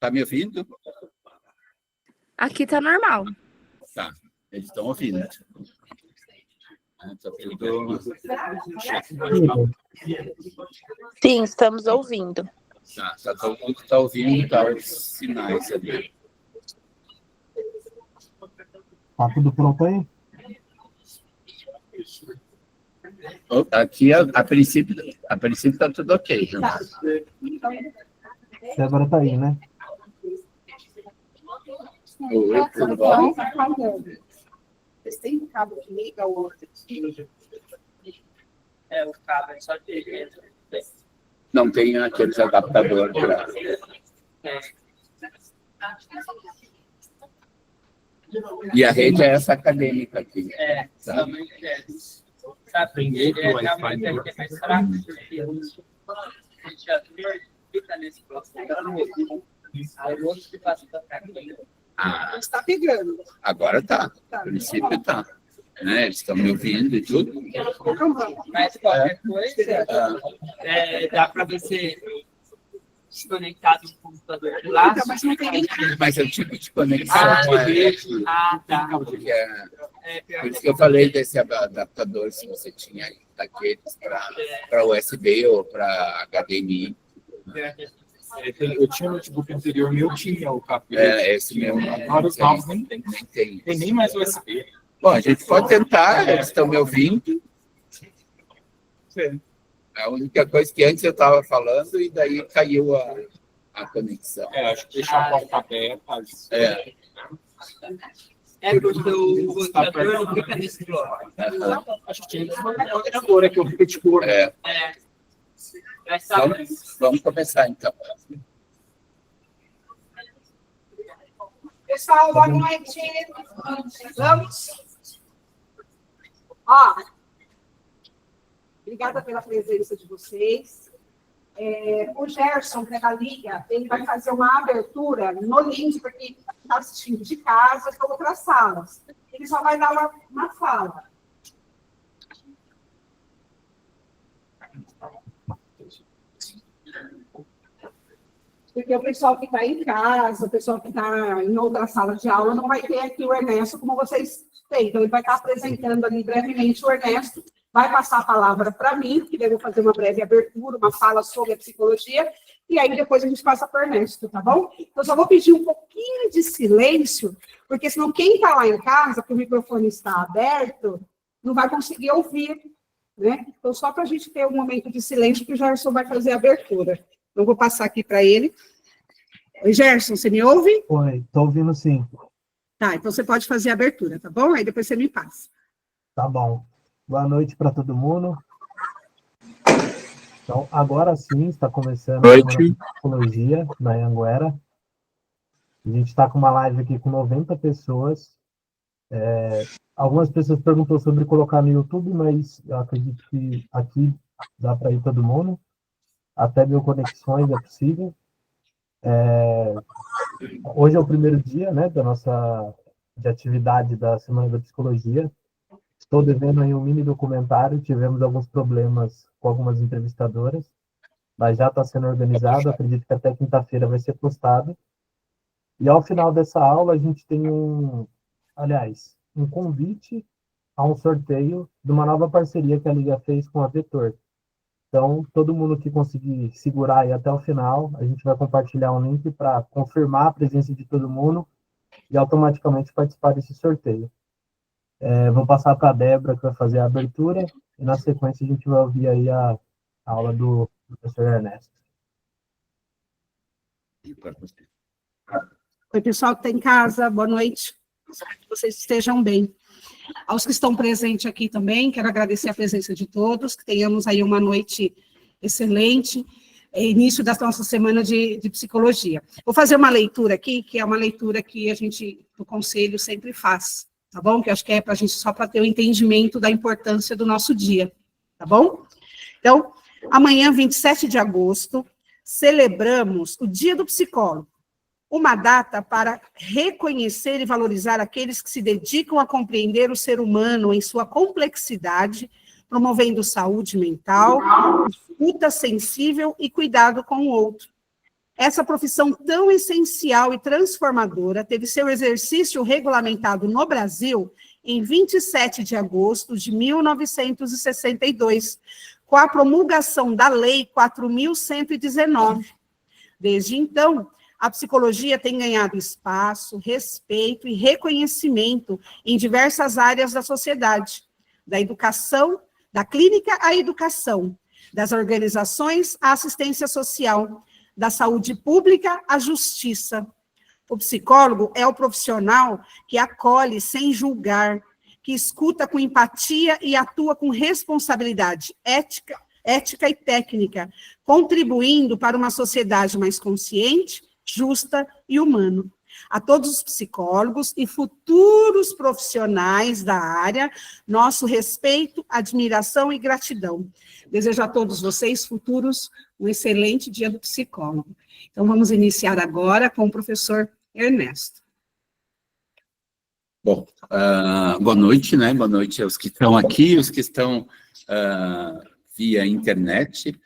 Tá me ouvindo? Aqui tá normal. Tá, eles estão ouvindo. Tá tudo... Sim, estamos ouvindo. Tá todo mundo que está ouvindo, tá os sinais ali. Tá tudo pronto aí? Aqui, a princípio tá tudo ok. Débora tá aí, né? Oi, tudo bom? Vocês têm cabo que liga o outro? O cabo é só de... Não tem aqueles adaptadores para... E a rede é essa acadêmica aqui. Sabe? Aprender é realmente mais fraco. A gente já fica nesse processo. Aí o outro que passa da cadeia. Está pegando. Agora tá. A princípio tá. Né? Eles estão me ouvindo e tudo. Mas qualquer coisa, dá para você se conectar no computador de lá. Mas não tem Mas é o tipo de conexão. Tá. Por isso que eu falei desse adaptador, se você tinha aí, daqueles para USB ou para HDMI. Eu tinha o notebook anterior, meu tinha o cabo. Esse mesmo. Agora os novos nem tem. Tem Nem mais USB. Bom, a gente pode tentar, eles estão me ouvindo. Sim. A única coisa que antes eu estava falando e daí caiu a conexão. Acho que deixar a porta aberta. Porque o roteador não fica nesse bloco. Acho que tinha que agora que eu fiquei de cor. Vamos começar, então. Pessoal, boa noite. Vamos. Obrigada pela presença de vocês. O Gerson, pela Liga, ele vai fazer uma abertura no link, porque está assistindo de casa, para outras salas. Ele só vai dar uma fala. Porque o pessoal que está em casa, o pessoal que está em outra sala de aula, não vai ter aqui o Ernesto como vocês têm. Então, ele vai estar apresentando ali brevemente o Ernesto, vai passar a palavra para mim, que devo fazer uma breve abertura, uma fala sobre a psicologia, e aí depois a gente passa para o Ernesto, tá bom? Então, só vou pedir um pouquinho de silêncio, porque senão quem está lá em casa, que o microfone está aberto, não vai conseguir ouvir, né? Então, só para a gente ter um momento de silêncio, que o Gerson vai fazer a abertura. Eu vou passar aqui para ele. Oi, Gerson, você me ouve? Oi, estou ouvindo sim. Tá, então você pode fazer a abertura, tá bom? Aí depois você me passa. Tá bom. Boa noite para todo mundo. Então, agora sim, está começando a Semana de Psicologia na Anhanguera. A gente está com uma live aqui com 90 pessoas. Algumas pessoas perguntou sobre colocar no YouTube, mas eu acredito que aqui dá para ir todo mundo. Até mil conexões é possível. Hoje é o primeiro dia, né, de atividade da Semana da Psicologia. Estou devendo aí um mini documentário, tivemos alguns problemas com algumas entrevistadoras, mas já está sendo organizado, acredito que até quinta-feira vai ser postado. E ao final dessa aula a gente tem um convite a um sorteio de uma nova parceria que a Liga fez com a Vetor. Então, todo mundo que conseguir segurar aí até o final, a gente vai compartilhar um link para confirmar a presença de todo mundo e automaticamente participar desse sorteio. Vou passar para a Débora, que vai fazer a abertura, e na sequência a gente vai ouvir aí a aula do professor Ernesto. Oi, pessoal que está em casa, boa noite. Espero que vocês estejam bem. Aos que estão presentes aqui também, quero agradecer a presença de todos, que tenhamos aí uma noite excelente, início da nossa semana de psicologia. Vou fazer uma leitura aqui, que é uma leitura que a gente, do Conselho, sempre faz, tá bom? Que eu acho que é para a gente, só para ter o entendimento da importância do nosso dia, tá bom? Então, amanhã, 27 de agosto, celebramos o Dia do Psicólogo, uma data para reconhecer e valorizar aqueles que se dedicam a compreender o ser humano em sua complexidade, promovendo saúde mental, escuta sensível e cuidado com o outro. Essa profissão tão essencial e transformadora teve seu exercício regulamentado no Brasil em 27 de agosto de 1962, com a promulgação da Lei 4.119. Desde então, a psicologia tem ganhado espaço, respeito e reconhecimento em diversas áreas da sociedade, da educação, da clínica à educação, das organizações à assistência social, da saúde pública à justiça. O psicólogo é o profissional que acolhe sem julgar, que escuta com empatia e atua com responsabilidade ética e técnica, contribuindo para uma sociedade mais consciente, justa e humana. A todos os psicólogos e futuros profissionais da área, nosso respeito, admiração e gratidão. Desejo a todos vocês, futuros, um excelente dia do psicólogo. Então, vamos iniciar agora com o professor Ernesto. Bom, boa noite, né? Boa noite aos que estão aqui, os que estão via internet.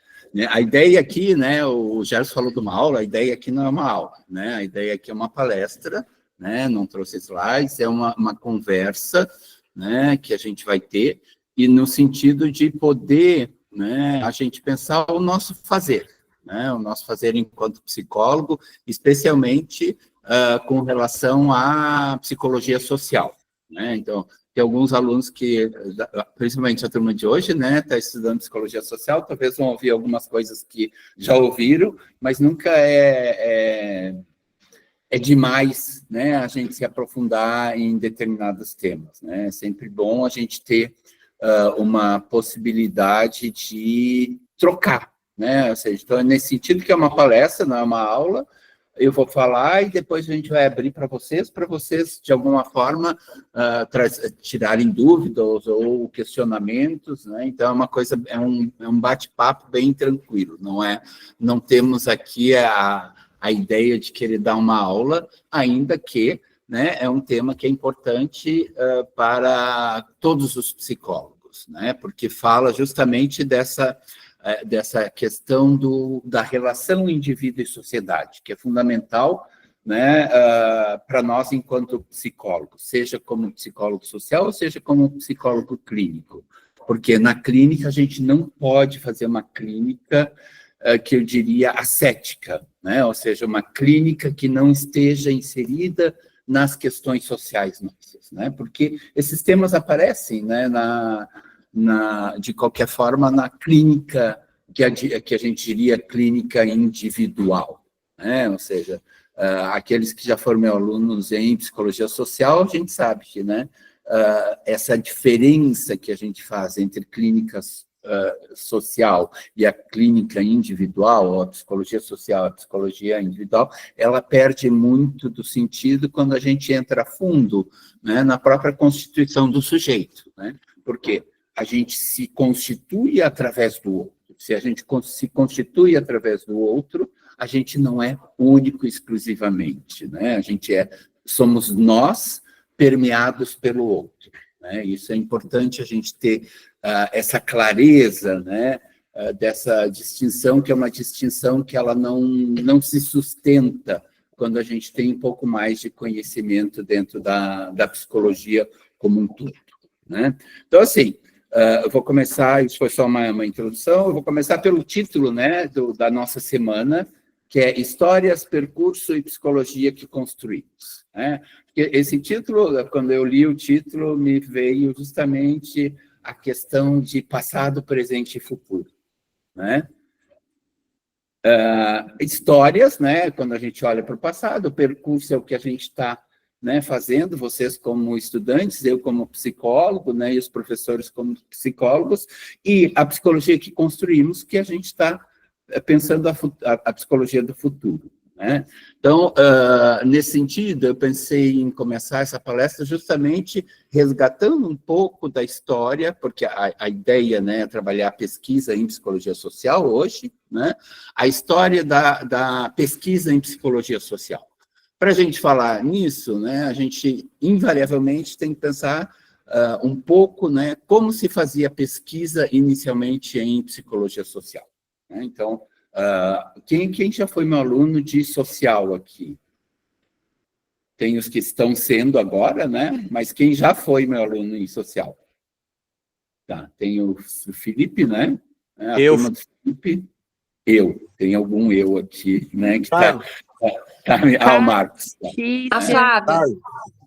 A ideia aqui, né, o Gerson falou de uma aula, a ideia aqui não é uma aula, né, a ideia aqui é uma palestra, né, não trouxe slides, é uma conversa, né, que a gente vai ter, e no sentido de poder, né, a gente pensar o nosso fazer, né, o nosso fazer enquanto psicólogo, especialmente com relação à psicologia social, né, então... Tem alguns alunos que, principalmente a turma de hoje, né, está estudando psicologia social, talvez vão ouvir algumas coisas que já ouviram, mas nunca é demais, né, a gente se aprofundar em determinados temas, né, é sempre bom a gente ter uma possibilidade de trocar, né, ou seja, então é nesse sentido que é uma palestra, não é uma aula. Eu vou falar e depois a gente vai abrir para vocês, de alguma forma, tirarem dúvidas ou questionamentos, né? Então, é uma coisa, é um bate-papo bem tranquilo, não temos aqui a ideia de querer dar uma aula, ainda que, né, é um tema que é importante para todos os psicólogos, né? Porque fala justamente dessa questão da relação indivíduo e sociedade, que é fundamental, né, para nós enquanto psicólogos, seja como psicólogo social ou seja como psicólogo clínico, porque na clínica a gente não pode fazer uma clínica que eu diria ascética, né, ou seja, uma clínica que não esteja inserida nas questões sociais nossas, né, porque esses temas aparecem, né, de qualquer forma, na clínica, que a gente diria clínica individual, né? Ou seja, aqueles que já foram meus alunos em psicologia social, a gente sabe que, né, essa diferença que a gente faz entre clínicas social e a clínica individual, ou a psicologia social, a psicologia individual, ela perde muito do sentido quando a gente entra a fundo, né, na própria constituição do sujeito, né? Por quê? A gente se constitui através do outro. Se a gente se constitui através do outro, a gente não é único exclusivamente, né? Somos nós permeados pelo outro, né? Isso é importante a gente ter essa clareza, né, dessa distinção, que é uma distinção que ela não se sustenta quando a gente tem um pouco mais de conhecimento dentro da psicologia como um todo, né? Então, assim, eu vou começar, isso foi só uma introdução, eu vou começar pelo título, né, da nossa semana, que é Histórias, Percurso e Psicologia que Construímos, né? Esse título, quando eu li o título, me veio justamente a questão de passado, presente e futuro, né? Histórias, né, quando a gente olha para o passado, o percurso é o que a gente está, né, fazendo, vocês como estudantes, eu como psicólogo, né, e os professores como psicólogos, e a psicologia que construímos, que a gente está pensando a psicologia do futuro, né? Então, nesse sentido, eu pensei em começar essa palestra justamente resgatando um pouco da história, porque a ideia, né, é trabalhar pesquisa em psicologia social hoje, né, a história da pesquisa em psicologia social. Para a gente falar nisso, né, a gente invariavelmente tem que pensar um pouco, né, como se fazia pesquisa inicialmente em psicologia social, né? Então, Quem já foi meu aluno de social aqui? Tem os que estão sendo agora, né? Mas quem já foi meu aluno em social? Tá, tem o Felipe, né? A turma do Felipe. Tem algum eu aqui, né? Que o Marcos. A Fábio.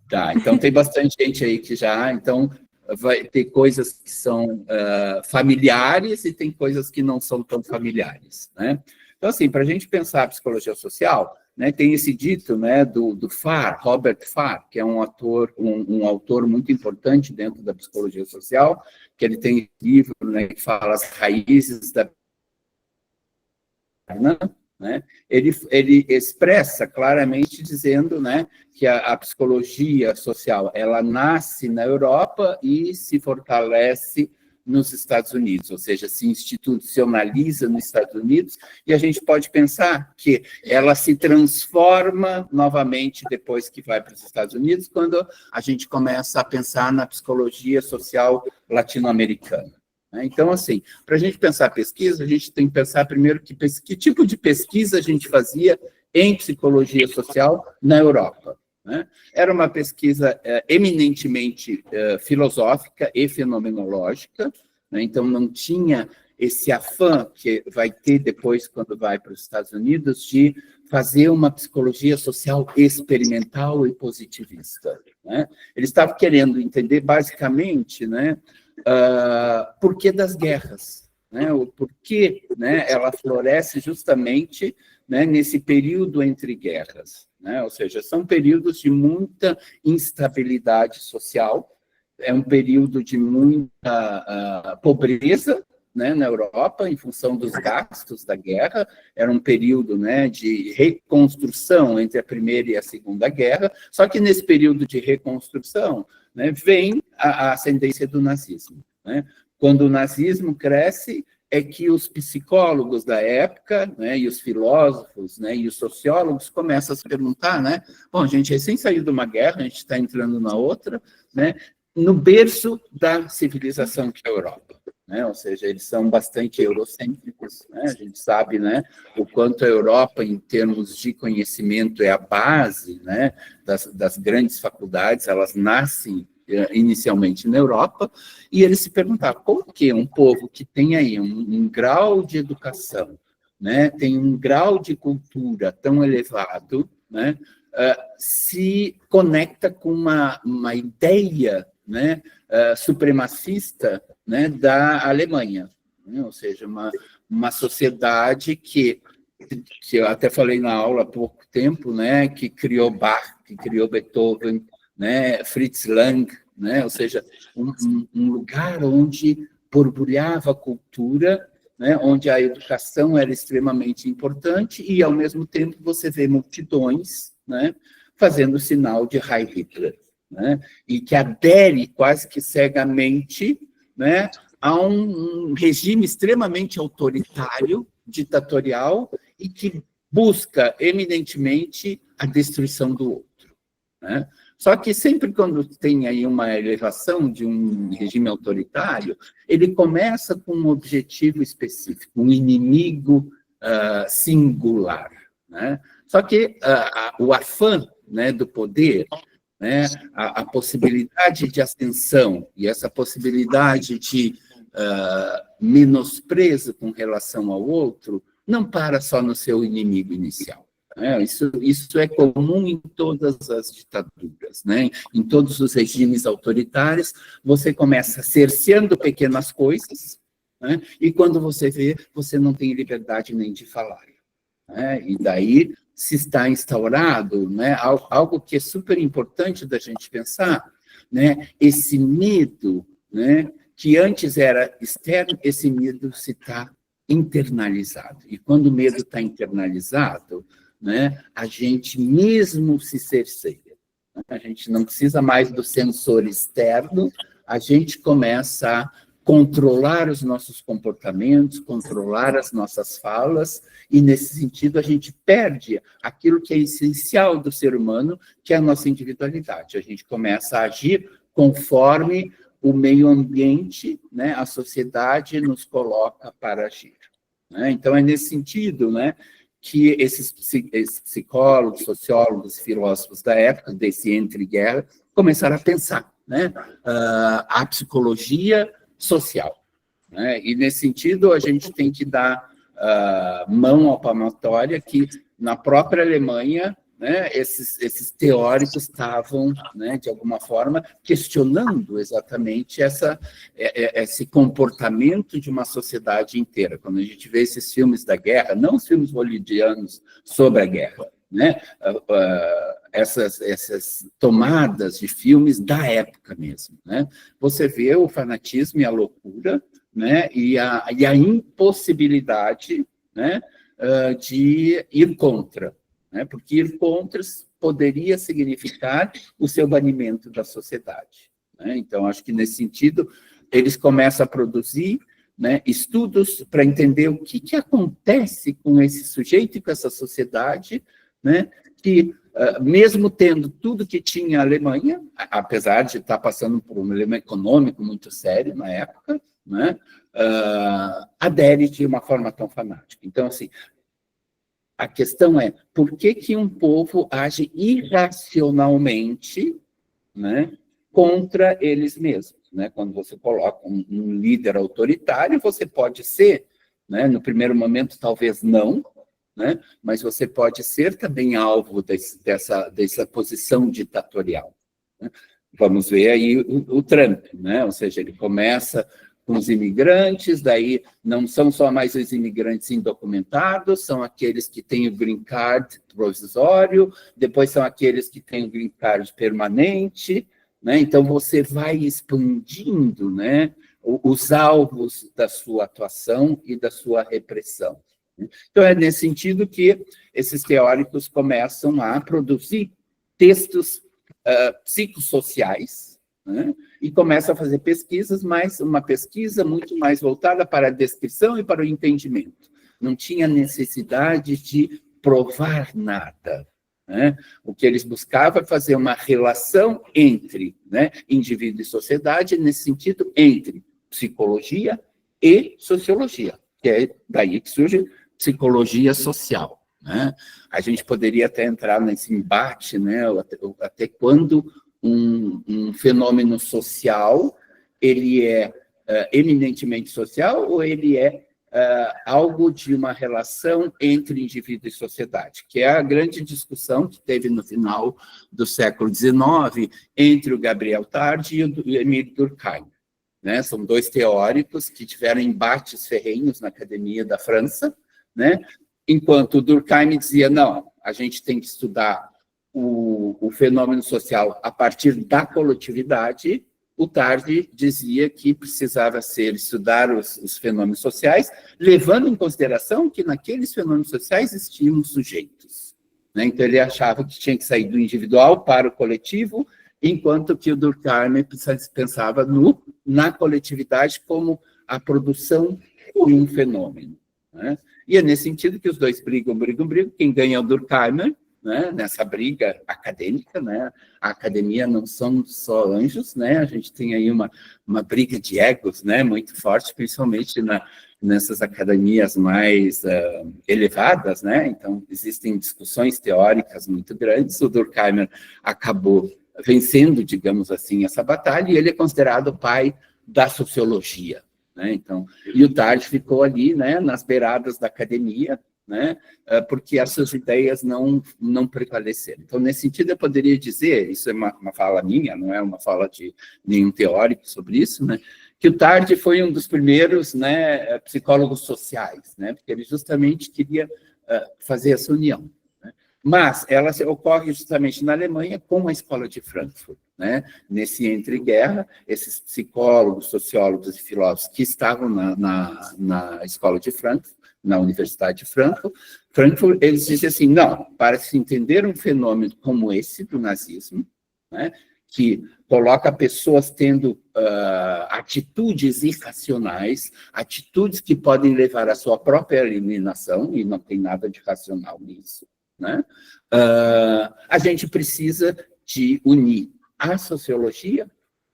Tá, então tem bastante gente aí que já, então vai ter coisas que são familiares e tem coisas que não são tão familiares, né? Então, assim, para a gente pensar a psicologia social, né, tem esse dito, né, do Farr, Robert Farr, que é um autor muito importante dentro da psicologia social, que ele tem um livro, né, que fala as raízes da... Né? Ele expressa claramente dizendo, né, que a psicologia social ela nasce na Europa e se fortalece nos Estados Unidos, ou seja, se institucionaliza nos Estados Unidos, e a gente pode pensar que ela se transforma novamente depois que vai para os Estados Unidos, quando a gente começa a pensar na psicologia social latino-americana. Então, assim, para a gente pensar a pesquisa, a gente tem que pensar primeiro que tipo de pesquisa a gente fazia em psicologia social na Europa. Né? Era uma pesquisa eminentemente filosófica e fenomenológica, né? Então não tinha esse afã que vai ter depois quando vai para os Estados Unidos de fazer uma psicologia social experimental e positivista. Né? Eles estavam querendo entender basicamente, né, porquê das guerras, né? O porquê, né, ela floresce justamente, né, nesse período entre guerras, né? Ou seja, são períodos de muita instabilidade social, é um período de muita pobreza, né, na Europa, em função dos gastos da guerra, era um período, né, de reconstrução entre a Primeira e a Segunda Guerra, só que nesse período de reconstrução, né, vem a ascendência do nazismo. Né? Quando o nazismo cresce, é que os psicólogos da época, né, e os filósofos, né, e os sociólogos começam a se perguntar, né, bom, a gente recém saiu de uma guerra, a gente está entrando na outra, né, no berço da civilização que é a Europa. Né? Ou seja, eles são bastante eurocêntricos, né? A gente sabe, né, o quanto a Europa, em termos de conhecimento, é a base, né, das grandes faculdades, elas nascem inicialmente na Europa, e eles se perguntavam como que um povo que tem aí um grau de educação, né, tem um grau de cultura tão elevado, né, se conecta com uma ideia, né, supremacista, né, da Alemanha, né? Ou seja, uma sociedade que eu até falei na aula há pouco tempo, né, que criou Bach, que criou Beethoven, né, Fritz Lang, né, ou seja, um lugar onde borbulhava a cultura, né, onde a educação era extremamente importante e, ao mesmo tempo, você vê multidões, né, fazendo sinal de Heil Hitler, né, e que adere quase que cegamente, né, a um regime extremamente autoritário, ditatorial, e que busca eminentemente a destruição do outro. Né? Só que sempre quando tem aí uma elevação de um regime autoritário, ele começa com um objetivo específico, um inimigo singular. Né? Só que o afã, né, do poder, né, a possibilidade de ascensão e essa possibilidade de menosprezo com relação ao outro, não para só no seu inimigo inicial. Né? Isso é comum em todas as ditaduras, né? Em todos os regimes autoritários, você começa cerceando pequenas coisas, né? E quando você vê, você não tem liberdade nem de falar. Né? E daí se está instaurado, né, algo que é super importante da gente pensar, né, esse medo, né, que antes era externo, esse medo se está internalizado. E quando o medo está internalizado, né, a gente mesmo se cerceia. A gente não precisa mais do sensor externo, a gente começa a controlar os nossos comportamentos, controlar as nossas falas, e, nesse sentido, a gente perde aquilo que é essencial do ser humano, que é a nossa individualidade. A gente começa a agir conforme o meio ambiente, né, a sociedade nos coloca para agir. né? Então, é nesse sentido, né, que esses psicólogos, sociólogos, filósofos da época, desse entre-guerra, começaram a pensar, né, a psicologia social, né? E, nesse sentido, a gente tem que dar mão à palmatória que, na própria Alemanha, né, esses teóricos estavam, né, de alguma forma, questionando exatamente esse comportamento de uma sociedade inteira. Quando a gente vê esses filmes da guerra, não os filmes hollywoodianos sobre a guerra, né, essas tomadas de filmes da época mesmo, né, você vê o fanatismo e a loucura, né, e a impossibilidade, né, de ir contra, né, porque ir contra poderia significar o seu banimento da sociedade, né? Então, acho que, nesse sentido, eles começam a produzir, né, estudos para entender o que acontece com esse sujeito e com essa sociedade, né, que, mesmo tendo tudo que tinha a Alemanha, apesar de estar passando por um problema econômico muito sério na época, né, adere de uma forma tão fanática. Então, assim, a questão é, por que um povo age irracionalmente, né, contra eles mesmos, né? Quando você coloca um líder autoritário, você pode ser, né, no primeiro momento, talvez não, né, mas você pode ser também alvo dessa posição ditatorial, né? Vamos ver aí o Trump, né? Ou seja, ele começa com os imigrantes, daí não são só mais os imigrantes indocumentados, são aqueles que têm o green card provisório, depois são aqueles que têm o green card permanente, né? Então, você vai expandindo, né, os alvos da sua atuação e da sua repressão. Então, é nesse sentido que esses teóricos começam a produzir textos psicossociais, né? E começa a fazer pesquisas, mas uma pesquisa muito mais voltada para a descrição e para o entendimento. Não tinha necessidade de provar nada, né? O que eles buscavam é fazer uma relação entre, né, indivíduo e sociedade, nesse sentido, entre psicologia e sociologia, que é daí que surge psicologia social, né? A gente poderia até entrar nesse embate, né, até quando um fenômeno social, ele é eminentemente social ou ele é algo de uma relação entre indivíduo e sociedade, que é a grande discussão que teve no final do século XIX entre o Gabriel Tarde e o Émile Durkheim, né? São dois teóricos que tiveram embates ferrenhos na Academia da França, né? Enquanto o Durkheim dizia, não, a gente tem que estudar o fenômeno social a partir da coletividade, o Tarde dizia que precisava estudar os fenômenos sociais, levando em consideração que naqueles fenômenos sociais existiam sujeitos, né? Então, ele achava que tinha que sair do individual para o coletivo, enquanto que o Durkheim pensava na coletividade como a produção de um fenômeno, né? E é nesse sentido que os dois brigam. Quem ganha é o Durkheim, né, nessa briga acadêmica, né? A academia não são só anjos, né? A gente tem aí uma briga de egos, né, muito forte, principalmente nessas academias mais elevadas, né? Então, existem discussões teóricas muito grandes. O Durkheim acabou vencendo, digamos assim, essa batalha, e ele é considerado o pai da sociologia, né? Então, e o Tarde ficou ali, né, nas beiradas da academia, né, porque as suas ideias não prevaleceram. Então, nesse sentido, eu poderia dizer, isso é uma fala minha, não é uma fala de nenhum teórico sobre isso, né, que o Tarde foi um dos primeiros, né, psicólogos sociais, né, porque ele justamente queria fazer essa união, né. Mas ela ocorre justamente na Alemanha com a Escola de Frankfurt, né, nesse entre-guerra, esses psicólogos, sociólogos e filósofos que estavam na Escola de Frankfurt, na Universidade de Frankfurt, eles dizem assim, não, para se entender um fenômeno como esse do nazismo, né, que coloca pessoas tendo atitudes irracionais, atitudes que podem levar à sua própria eliminação, e não tem nada de racional nisso, né, a gente precisa de unir a sociologia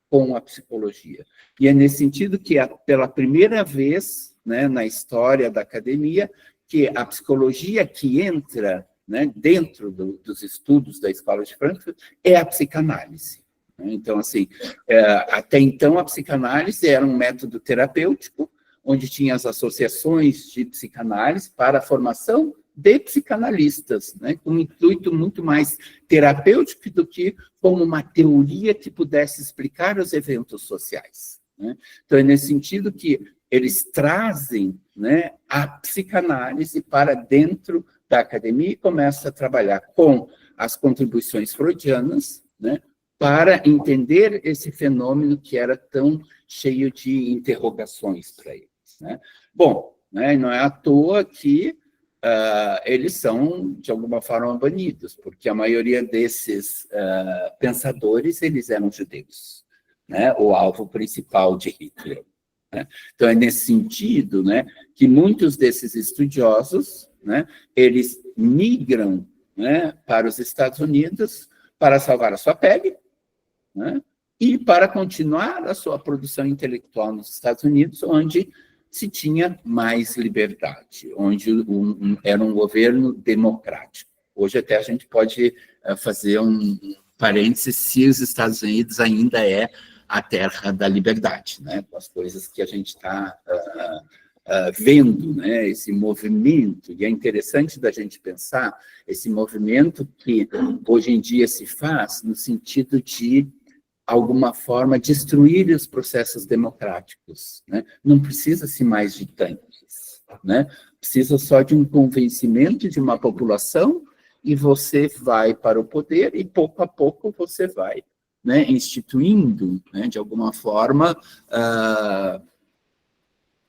com a psicologia. E é nesse sentido que, pela primeira vez, né, na história da academia, que a psicologia que entra, né, dentro dos estudos da Escola de Frankfurt é a psicanálise. Então, assim, até então a psicanálise era um método terapêutico, onde tinha as associações de psicanálise para a formação de psicanalistas, né, com um intuito muito mais terapêutico do que como uma teoria que pudesse explicar os eventos sociais, né? Então, é nesse sentido que eles trazem, né, a psicanálise para dentro da academia e começam a trabalhar com as contribuições freudianas, né, para entender esse fenômeno que era tão cheio de interrogações para eles, né? Bom, né, não é à toa que eles são, de alguma forma, banidos, porque a maioria desses pensadores, eles eram judeus, né, o alvo principal de Hitler, né? Então, é nesse sentido, né, que muitos desses estudiosos, né, eles migram, né, para os Estados Unidos para salvar a sua pele, né, e para continuar a sua produção intelectual nos Estados Unidos, onde se tinha mais liberdade, onde era um governo democrático. Hoje até a gente pode fazer um parênteses se os Estados Unidos ainda é a terra da liberdade, né, com as coisas que a gente está vendo, né, esse movimento, e é interessante da gente pensar esse movimento que hoje em dia se faz no sentido de alguma forma, destruir os processos democráticos, né? Não precisa-se mais de tanques, né? Precisa só de um convencimento de uma população e você vai para o poder e, pouco a pouco, você vai, né, instituindo, né, de alguma forma,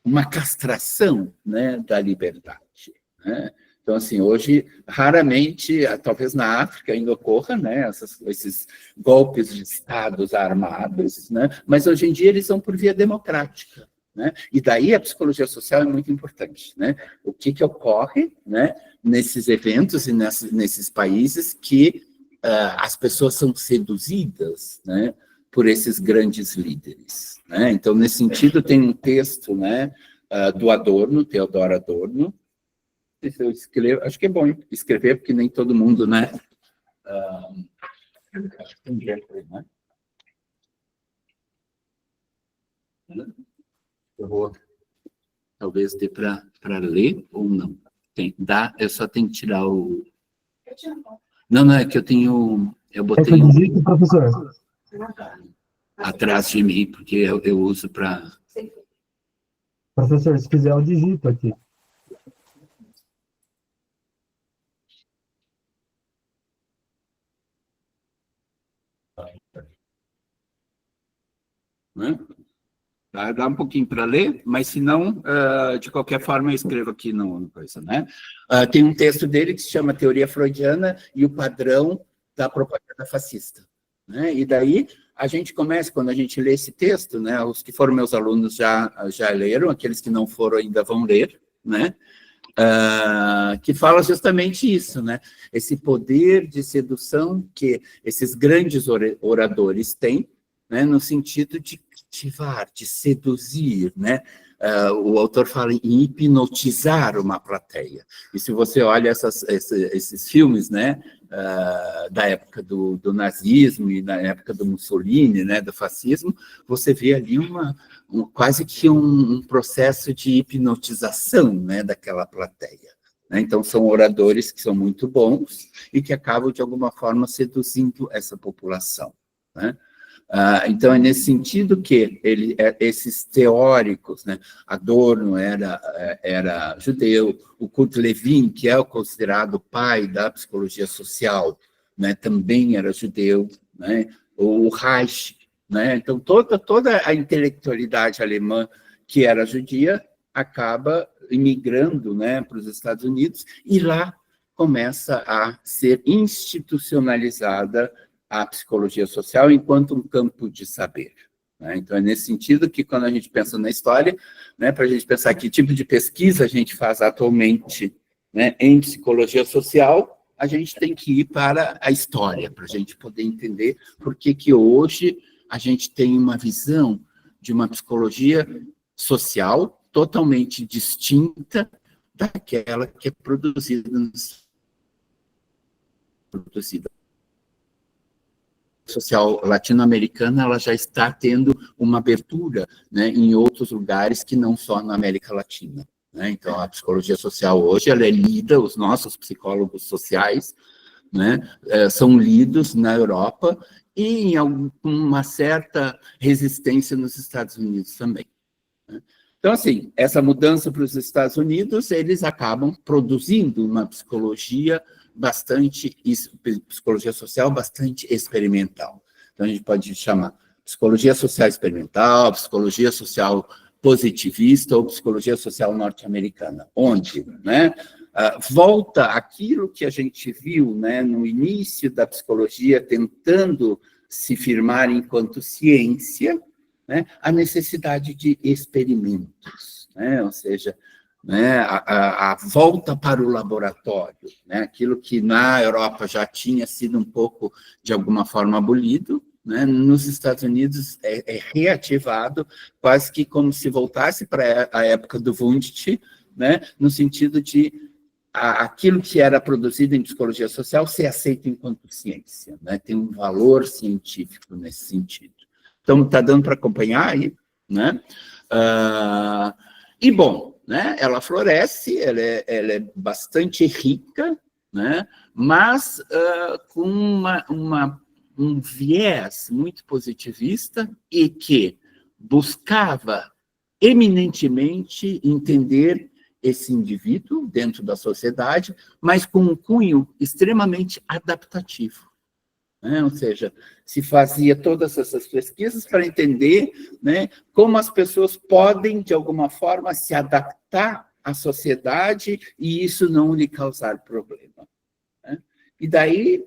uma castração, né, da liberdade, né? Então, assim, hoje, raramente, talvez na África ainda ocorra, né, esses golpes de estados armados, né, mas hoje em dia eles são por via democrática, né, e daí a psicologia social é muito importante, né, o que ocorre, né, nesses eventos e nesses países que as pessoas são seduzidas, né, por esses grandes líderes, né. Então, nesse sentido, tem um texto, né, do Adorno, Theodor Adorno. Se eu escrevo, acho que é bom escrever, porque nem todo mundo, né? Acho que tem jeito aí, né? Eu vou, talvez dê para ler ou não. Dá, eu só tenho que tirar o... Não, é que eu tenho... Eu botei digito, professor? Atrás de mim, porque eu uso para... Professor, se quiser, eu digito aqui. Né? Dá um pouquinho para ler, mas se não, de qualquer forma, eu escrevo aqui no coisa, né? Tem um texto dele que se chama Teoria Freudiana e o Padrão da Propaganda Fascista, né? E daí a gente começa, quando a gente lê esse texto, né? Os que foram meus alunos já leram, aqueles que não foram ainda vão ler, né? Que fala justamente isso, né? Esse poder de sedução que esses grandes oradores têm, né, no sentido de cativar, de seduzir, né? O autor fala em hipnotizar uma plateia. E se você olha esses filmes, né, da época do nazismo e da época do Mussolini, né, do fascismo, você vê ali quase que um processo de hipnotização, né, daquela plateia, né? Então, são oradores que são muito bons e que acabam, de alguma forma, seduzindo essa população, né? Então, é nesse sentido que esses teóricos, né, Adorno era judeu, o Kurt Lewin, que é o considerado pai da psicologia social, né, também era judeu, né, o Reich, né, então toda a intelectualidade alemã que era judia acaba imigrando, né, para os Estados Unidos e lá começa a ser institucionalizada a psicologia social enquanto um campo de saber, né? Então, é nesse sentido que, quando a gente pensa na história, né, para a gente pensar que tipo de pesquisa a gente faz atualmente, né, em psicologia social, a gente tem que ir para a história, para a gente poder entender por que hoje a gente tem uma visão de uma psicologia social totalmente distinta daquela que é produzida social latino-americana, ela já está tendo uma abertura, né, em outros lugares que não só na América Latina, né? Então, a psicologia social hoje, ela é lida, os nossos psicólogos sociais, né, são lidos na Europa e em uma certa resistência nos Estados Unidos também, né? Então, assim, essa mudança para os Estados Unidos, eles acabam produzindo uma psicologia social bastante experimental. Então, a gente pode chamar psicologia social experimental, psicologia social positivista ou psicologia social norte-americana, onde, né, volta aquilo que a gente viu, né, no início da psicologia, tentando se firmar enquanto ciência, né, a necessidade de experimentos, né, ou seja, né, a volta para o laboratório, né, aquilo que na Europa já tinha sido um pouco, de alguma forma, abolido, né, nos Estados Unidos é reativado, quase que como se voltasse para a época do Wundt, né, no sentido de aquilo que era produzido em psicologia social ser aceito enquanto ciência, né, tem um valor científico nesse sentido. Então, está dando para acompanhar aí, né? E, bom, né, ela floresce, ela é bastante rica, né, mas com um viés muito positivista e que buscava eminentemente entender esse indivíduo dentro da sociedade, mas com um cunho extremamente adaptativo, né? Ou seja, se fazia todas essas pesquisas para entender, né, como as pessoas podem, de alguma forma, se adaptar à sociedade e isso não lhe causar problema, né? E daí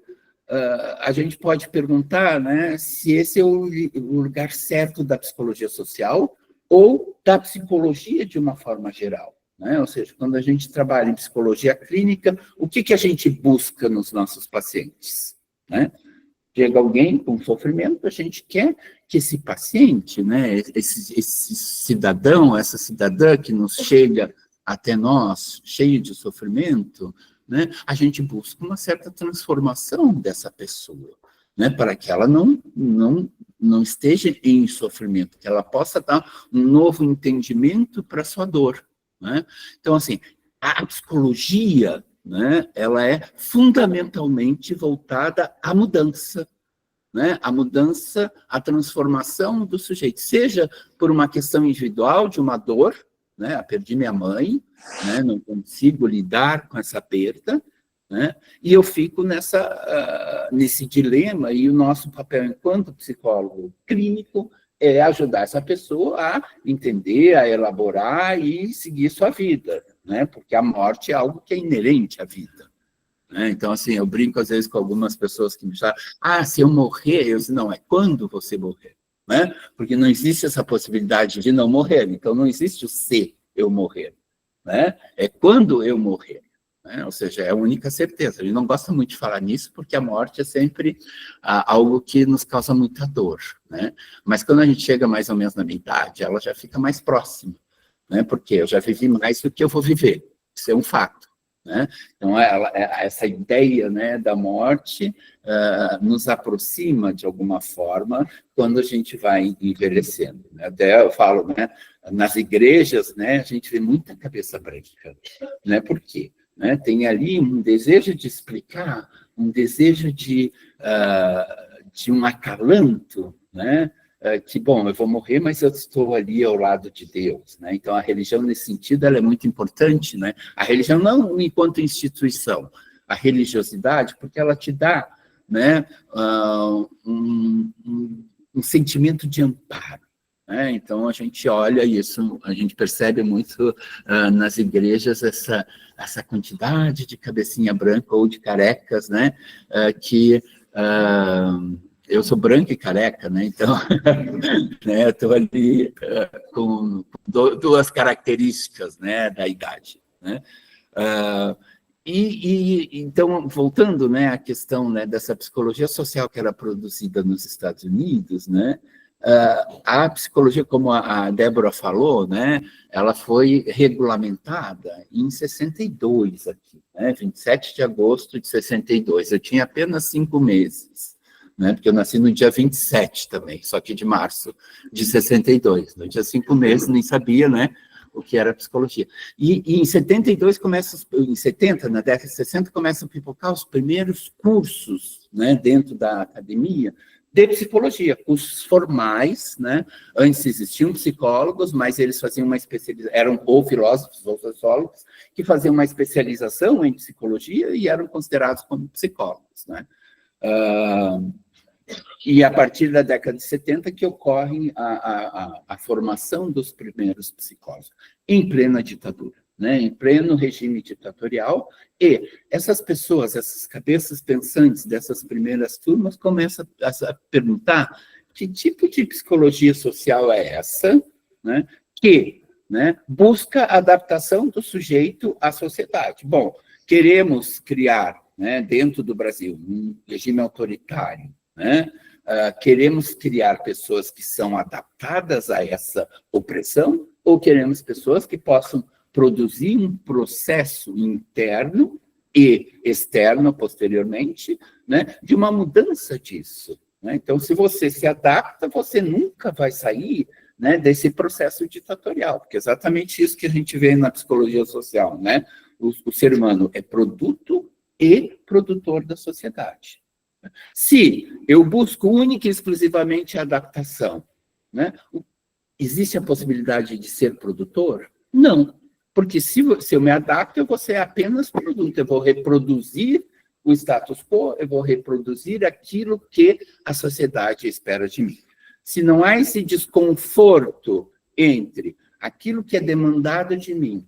a gente pode perguntar, né, se esse é o lugar certo da psicologia social ou da psicologia de uma forma geral, né? Ou seja, quando a gente trabalha em psicologia clínica, o que a gente busca nos nossos pacientes, né? Chega alguém com sofrimento, a gente quer que esse paciente, né, esse cidadão, essa cidadã que nos chega até nós, cheio de sofrimento, né, a gente busca uma certa transformação dessa pessoa, né, para que ela não esteja em sofrimento, que ela possa dar um novo entendimento para a sua dor, né? Então, assim, a psicologia, né, ela é fundamentalmente voltada à mudança, né, a mudança, a transformação do sujeito, seja por uma questão individual de uma dor, né, perdi minha mãe, né, não consigo lidar com essa perda, né, e eu fico nesse dilema, e o nosso papel enquanto psicólogo clínico é ajudar essa pessoa a entender, a elaborar e seguir sua vida, né, porque a morte é algo que é inerente à vida. Então, assim, eu brinco às vezes com algumas pessoas que me falam, se eu morrer, eu digo, não, é quando você morrer, né? Porque não existe essa possibilidade de não morrer, então não existe o se eu morrer, né? É quando eu morrer, né? Ou seja, é a única certeza. A gente não gosta muito de falar nisso, porque a morte é sempre algo que nos causa muita dor, né? Mas quando a gente chega mais ou menos na minha idade, ela já fica mais próxima, né? Porque eu já vivi mais do que eu vou viver, isso é um fato, né? Então, essa ideia, né, da morte nos aproxima, de alguma forma, quando a gente vai envelhecendo, né? Até eu falo, né, nas igrejas, né, a gente vê muita cabeça branca, né? Por quê? Né? Tem ali um desejo de explicar, um desejo de um acalanto, né? Que, bom, eu vou morrer, mas eu estou ali ao lado de Deus, né? Então, a religião, nesse sentido, ela é muito importante, né? A religião não enquanto instituição, a religiosidade, porque ela te dá, né, um sentimento de amparo, né? Então, a gente olha isso, a gente percebe muito nas igrejas essa quantidade de cabecinha branca ou de carecas, né? Eu sou branco e careca, né? Então, né, eu estou ali com duas características, né, da idade, né? Então, voltando, né, à questão, né, dessa psicologia social que era produzida nos Estados Unidos, né, A psicologia, como a Débora falou, né, ela foi regulamentada em 62 aqui, né, 27 de agosto de 62. Eu tinha apenas 5 meses, né, porque eu nasci no dia 27 também, só que de março de 62. Não tinha 5 meses, nem sabia, né, o que era psicologia. E em 72 em 70, na década de 60, começam a pipocar os primeiros cursos, né, dentro da academia, de psicologia, cursos formais, né? Antes existiam psicólogos, mas eles faziam uma especialização, eram ou filósofos ou sociólogos, que faziam uma especialização em psicologia e eram considerados como psicólogos, né? E a partir da década de 70 que ocorre a formação dos primeiros psicólogos, em plena ditadura, né? Em pleno regime ditatorial, e essas pessoas, essas cabeças pensantes dessas primeiras turmas começam a perguntar que tipo de psicologia social é essa, né, que, né, busca a adaptação do sujeito à sociedade. Bom, queremos criar, né, dentro do Brasil, um regime autoritário, né, queremos criar pessoas que são adaptadas a essa opressão, ou queremos pessoas que possam produzir um processo interno e externo, posteriormente, né, de uma mudança disso, né? Então, se você se adapta, você nunca vai sair, né, desse processo ditatorial, porque é exatamente isso que a gente vê na psicologia social, né? O ser humano é produto e produtor da sociedade. Se eu busco única e exclusivamente a adaptação, né, existe a possibilidade de ser produtor? Não. Porque se eu me adapto, eu vou ser apenas produto, eu vou reproduzir o status quo, eu vou reproduzir aquilo que a sociedade espera de mim. Se não há esse desconforto entre aquilo que é demandado de mim,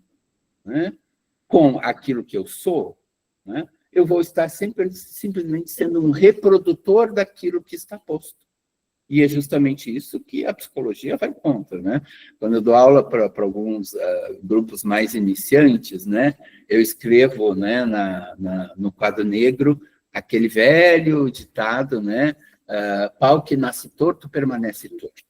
né, com aquilo que eu sou, né, eu vou estar simplesmente sendo um reprodutor daquilo que está posto. E é justamente isso que a psicologia vai contra, né? Quando eu dou aula para alguns grupos mais iniciantes, né, eu escrevo, né, no quadro negro aquele velho ditado, né, pau que nasce torto permanece torto,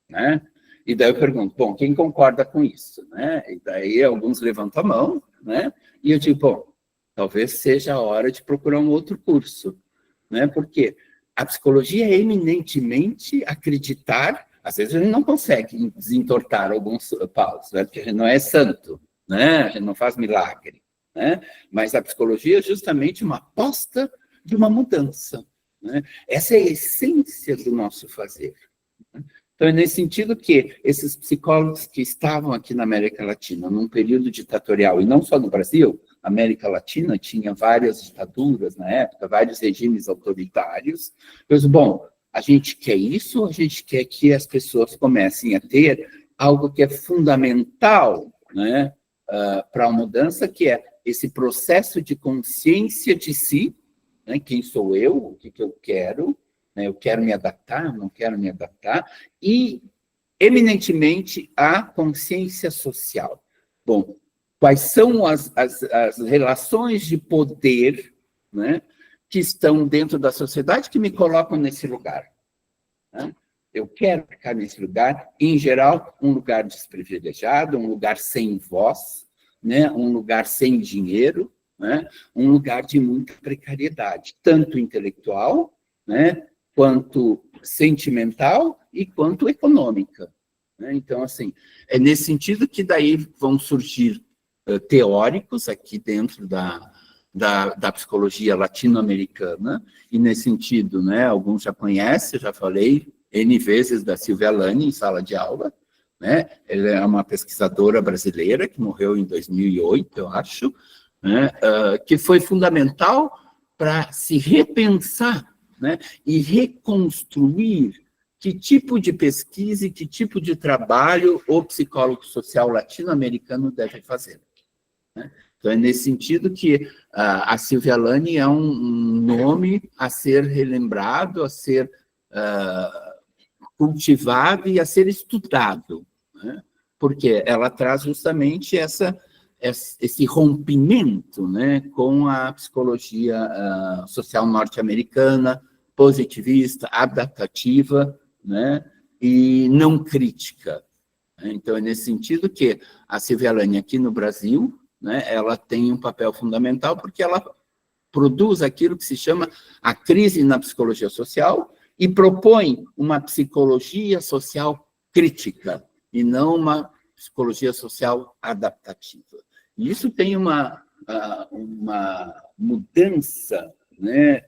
né? E daí eu pergunto, bom, quem concorda com isso, né? E daí alguns levantam a mão, né? E eu digo, bom, talvez seja a hora de procurar um outro curso, né? Porque a psicologia é eminentemente acreditar, às vezes a gente não consegue desentortar alguns paus, né? Porque a gente não é santo, né? A gente não faz milagre, né? Mas a psicologia é justamente uma aposta de uma mudança, né? Essa é a essência do nosso fazer. Então, é nesse sentido que esses psicólogos que estavam aqui na América Latina, num período ditatorial, e não só no Brasil, a América Latina tinha várias ditaduras na época, vários regimes autoritários. Mas, bom, a gente quer isso, a gente quer que as pessoas comecem a ter algo que é fundamental, né, para a mudança, que é esse processo de consciência de si, né, quem sou eu, o que eu quero, né, eu quero me adaptar, não quero me adaptar, e, eminentemente, a consciência social. Bom, quais são as relações de poder, né, que estão dentro da sociedade que me colocam nesse lugar, né? Eu quero ficar nesse lugar, em geral, um lugar desprivilegiado, um lugar sem voz, né, um lugar sem dinheiro, né, um lugar de muita precariedade, tanto intelectual, né, quanto sentimental e quanto econômica, né? Então, assim, é nesse sentido que daí vão surgir teóricos aqui dentro da psicologia latino-americana, e nesse sentido, né, alguns já conhecem, já falei N vezes da Silvia Lani em sala de aula, né? Ela é uma pesquisadora brasileira que morreu em 2008, eu acho, né, que foi fundamental para se repensar, né, e reconstruir que tipo de pesquisa e que tipo de trabalho o psicólogo social latino-americano deve fazer, né? Então, é nesse sentido que a Silvia Lani é um nome a ser relembrado, a ser cultivado e a ser estudado, né? Porque ela traz justamente esse rompimento, né, com a psicologia social norte-americana, positivista, adaptativa, né, e não crítica. Então, é nesse sentido que a Silvia Alane aqui no Brasil, né, ela tem um papel fundamental, porque ela produz aquilo que se chama a crise na psicologia social e propõe uma psicologia social crítica, e não uma psicologia social adaptativa. E isso tem uma mudança, né,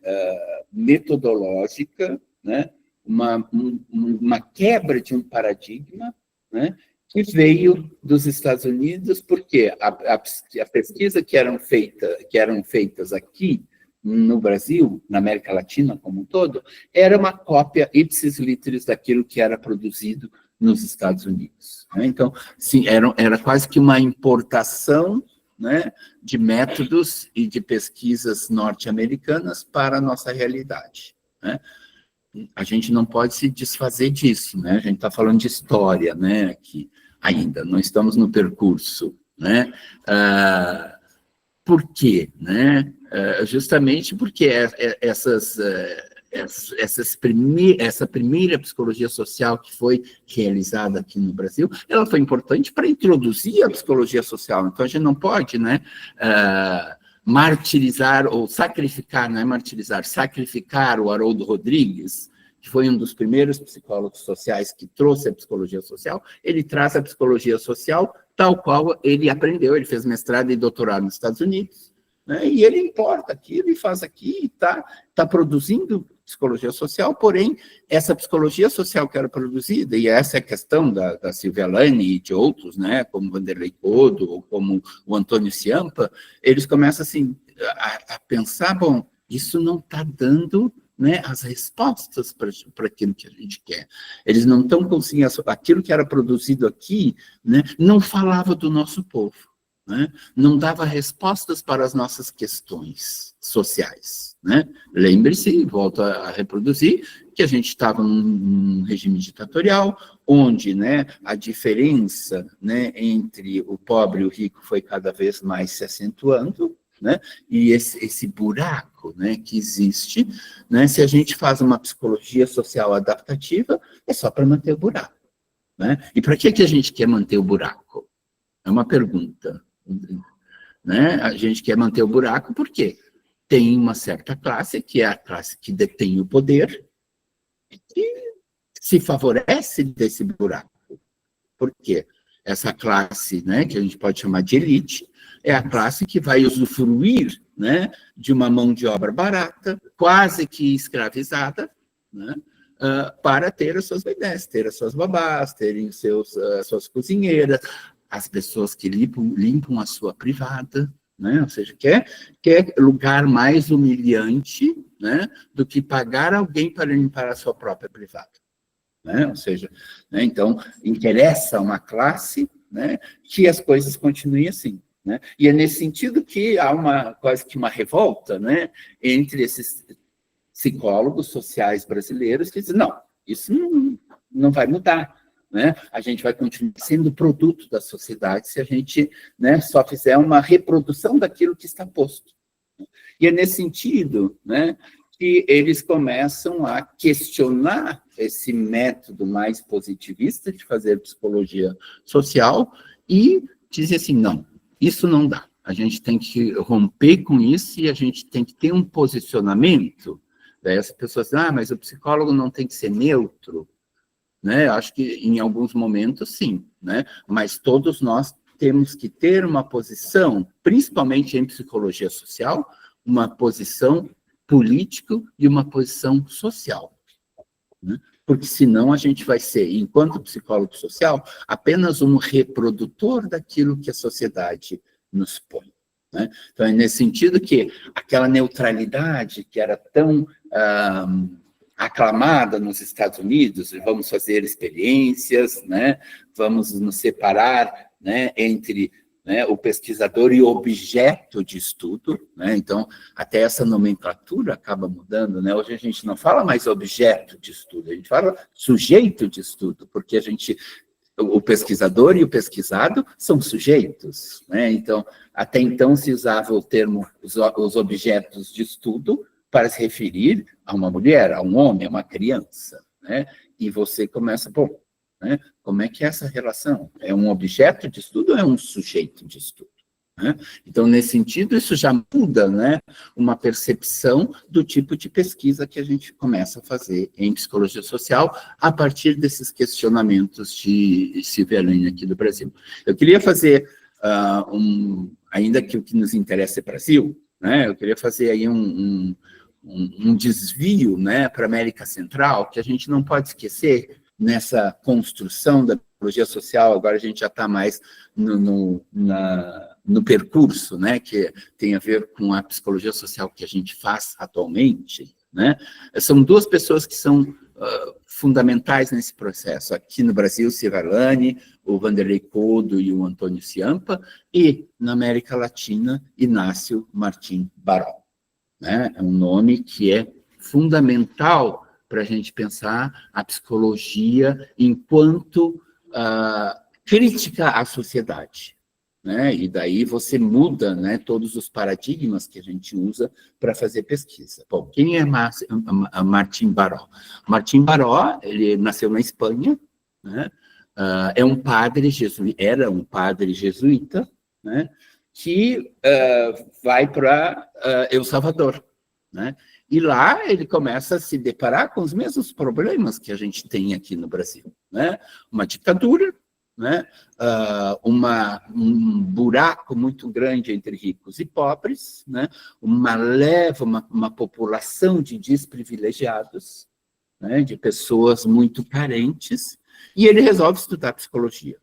metodológica, né, uma quebra de um paradigma, né, que veio dos Estados Unidos, porque a pesquisa que eram feitas aqui no Brasil, na América Latina como um todo, era uma cópia ipsis literis daquilo que era produzido nos Estados Unidos. Né? Então, sim, era quase que uma importação, né, de métodos e de pesquisas norte-americanas para a nossa realidade. Né? A gente não pode se desfazer disso, né? A gente está falando de história, né, aqui ainda, não estamos no percurso, né? Por quê, né? Justamente porque essa primeira psicologia social que foi realizada aqui no Brasil, ela foi importante para introduzir a psicologia social. Então, a gente não pode, né, martirizar ou sacrificar, não é martirizar, sacrificar o Haroldo Rodrigues, que foi um dos primeiros psicólogos sociais que trouxe a psicologia social. Ele traz a psicologia social tal qual ele aprendeu, ele fez mestrado e doutorado nos Estados Unidos, né, e ele importa aquilo e faz aqui, e está produzindo psicologia social, porém, essa psicologia social que era produzida, e essa é a questão da Silvia Alane e de outros, né, como Vanderlei Codo, ou como o Antônio Ciampa, eles começam assim, a pensar, bom, isso não está dando, né, as respostas para aquilo que a gente quer. Eles não estão conseguindo, aquilo que era produzido aqui, né, não falava do nosso povo, né, não dava respostas para as nossas questões sociais. Né? Lembre-se, volto a reproduzir, que a gente estava num regime ditatorial, onde, né, a diferença, né, entre o pobre e o rico foi cada vez mais se acentuando, né, e esse buraco, né, que existe, né, se a gente faz uma psicologia social adaptativa, é só para manter o buraco. Né? E para que a gente quer manter o buraco? É uma pergunta. Né? A gente quer manter o buraco por quê? Tem uma certa classe, que é a classe que detém o poder, e se favorece desse buraco. Por quê? Essa classe, né, que a gente pode chamar de elite, é a classe que vai usufruir, né, de uma mão de obra barata, quase que escravizada, né, para ter as suas bebês, ter as suas babás, terem as suas cozinheiras, as pessoas que limpam a sua privada, né? Ou seja, quer lugar mais humilhante, né, do que pagar alguém para limpar a sua própria privada. Né? Ou seja, né, então, interessa uma classe, né, que as coisas continuem assim. Né? E é nesse sentido que há quase que uma revolta, né, entre esses psicólogos sociais brasileiros que dizem, não, isso não vai mudar. Né? A gente vai continuar sendo produto da sociedade se a gente, né, só fizer uma reprodução daquilo que está posto. E é nesse sentido, né, que eles começam a questionar esse método mais positivista de fazer psicologia social e dizem assim, não, isso não dá. A gente tem que romper com isso e a gente tem que ter um posicionamento. Daí as pessoas dizem, mas o psicólogo não tem que ser neutro. Né? Acho que em alguns momentos, sim, né? Mas todos nós temos que ter uma posição, principalmente em psicologia social, uma posição política e uma posição social. Né? Porque senão a gente vai ser, enquanto psicólogo social, apenas um reprodutor daquilo que a sociedade nos põe. Né? Então, é nesse sentido que aquela neutralidade que era tão aclamada nos Estados Unidos, vamos fazer experiências, né? Vamos nos separar, né, entre, né, o pesquisador e o objeto de estudo, né? Então, até essa nomenclatura acaba mudando, né? Hoje a gente não fala mais objeto de estudo, a gente fala sujeito de estudo, porque o pesquisador e o pesquisado são sujeitos, né? Então, até então se usava o termo os objetos de estudo para se referir a uma mulher, a um homem, a uma criança. né? E você começa, bom, né? Como é que é essa relação? É um objeto de estudo ou é um sujeito de estudo? Né? Então, nesse sentido, isso já muda, né, uma percepção do tipo de pesquisa que a gente começa a fazer em psicologia social a partir desses questionamentos de Silvia Elaine aqui do Brasil. Eu queria fazer, ainda que o que nos interessa é Brasil, né, eu queria fazer aí um desvio, né, para a América Central, que a gente não pode esquecer nessa construção da psicologia social. Agora a gente já está mais no percurso, né, que tem a ver com a psicologia social que a gente faz atualmente, né? São duas pessoas que são fundamentais nesse processo. Aqui no Brasil, Silvia Elaine, o Vanderlei Couto e o Antônio Ciampa, e na América Latina, Inácio Martim Baró, né? É um nome que é fundamental para a gente pensar a psicologia enquanto crítica à sociedade, né? E daí você muda, né, todos os paradigmas que a gente usa para fazer pesquisa. Bom, quem é Martim Baró? Martim Baró, ele nasceu na Espanha, né? Era um padre jesuíta, né, que vai para El Salvador, né? E lá ele começa a se deparar com os mesmos problemas que a gente tem aqui no Brasil, né? Uma ditadura, né? Um buraco muito grande entre ricos e pobres, né? Uma população de desprivilegiados, né? De pessoas muito carentes, e ele resolve estudar psicologia.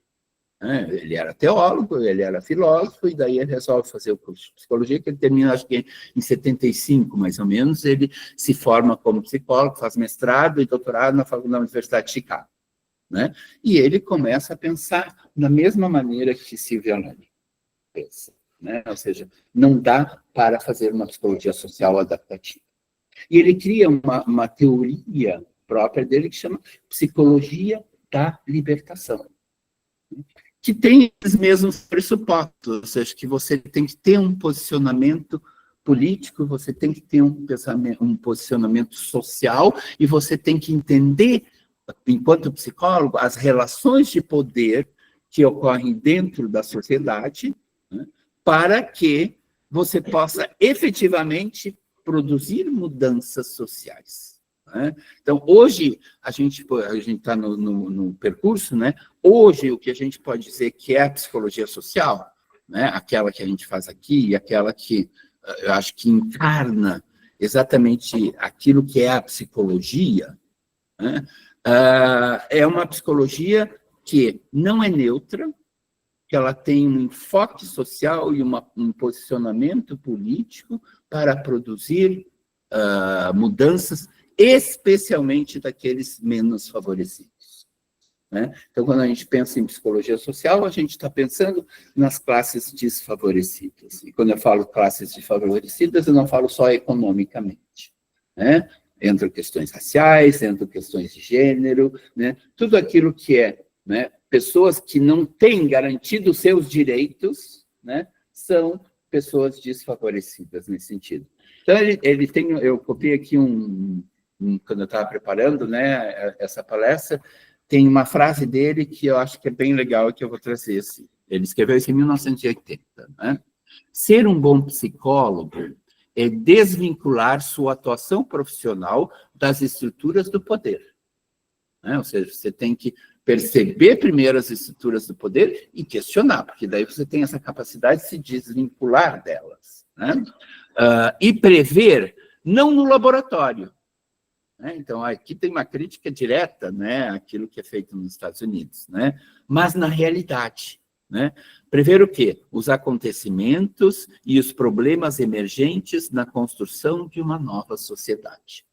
Ele era teólogo, ele era filósofo, e daí ele resolve fazer o curso de psicologia, que ele termina, acho que em 75, mais ou menos. Ele se forma como psicólogo, faz mestrado e doutorado na Universidade de Chicago, né? E ele começa a pensar da mesma maneira que Silvia Elaine pensa, né? Ou seja, não dá para fazer uma psicologia social adaptativa. E ele cria uma teoria própria dele que chama psicologia da libertação, que tem os mesmos pressupostos, ou seja, que você tem que ter um posicionamento político, você tem que ter um posicionamento social, e você tem que entender, enquanto psicólogo, as relações de poder que ocorrem dentro da sociedade, né, para que você possa efetivamente produzir mudanças sociais. Né? Então, hoje, a gente está no percurso, né? Hoje, o que a gente pode dizer que é a psicologia social, né? Aquela que a gente faz aqui, e aquela que eu acho que encarna exatamente aquilo que é a psicologia, né? É uma psicologia que não é neutra, que ela tem um enfoque social e um posicionamento político para produzir mudanças, especialmente daqueles menos favorecidos, né? Então, quando a gente pensa em psicologia social, a gente está pensando nas classes desfavorecidas. E quando eu falo classes desfavorecidas, eu não falo só economicamente, né? Entram questões raciais, entram questões de gênero, né? Tudo aquilo que é, né, pessoas que não têm garantido seus direitos, né, são pessoas desfavorecidas nesse sentido. Então, ele tem, eu copiei aqui quando eu estava preparando, né, essa palestra, tem uma frase dele que eu acho que é bem legal e que eu vou trazer assim. Ele escreveu isso em 1980, né? Ser um bom psicólogo é desvincular sua atuação profissional das estruturas do poder, né? Ou seja, você tem que perceber primeiro as estruturas do poder e questionar, porque daí você tem essa capacidade de se desvincular delas, né? E prever, não no laboratório, né? Então, aqui tem uma crítica direta, né, àquilo que é feito nos Estados Unidos, né? Mas na realidade, né? Prever o quê? Os acontecimentos e os problemas emergentes na construção de uma nova sociedade.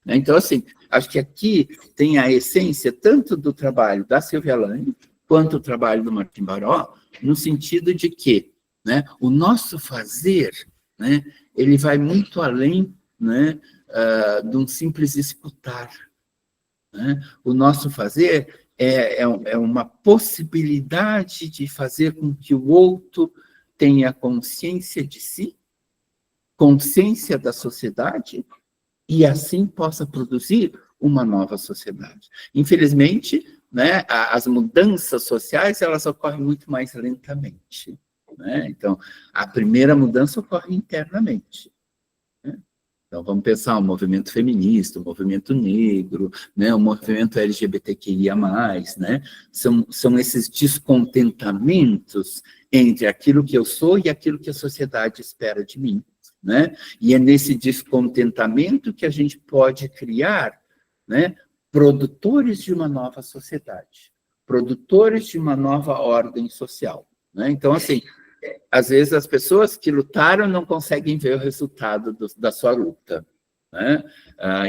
Então, assim, acho que aqui tem a essência tanto do trabalho da Silvia Elaine quanto do trabalho do Martim Baró, no sentido de que, né, o nosso fazer, né, ele vai muito além, né, de um simples escutar, né? O nosso fazer é uma possibilidade de fazer com que o outro tenha consciência de si, consciência da sociedade, e assim possa produzir uma nova sociedade. Infelizmente, né, as mudanças sociais, elas ocorrem muito mais lentamente, né? Então, a primeira mudança ocorre internamente, né? Então, vamos pensar o movimento feminista, o movimento negro, né, o movimento LGBTQIA+, né? São esses descontentamentos entre aquilo que eu sou e aquilo que a sociedade espera de mim, né? E é nesse descontentamento que a gente pode criar, né, produtores de uma nova sociedade, produtores de uma nova ordem social, né? Então, assim, às vezes as pessoas que lutaram não conseguem ver o resultado da sua luta, né?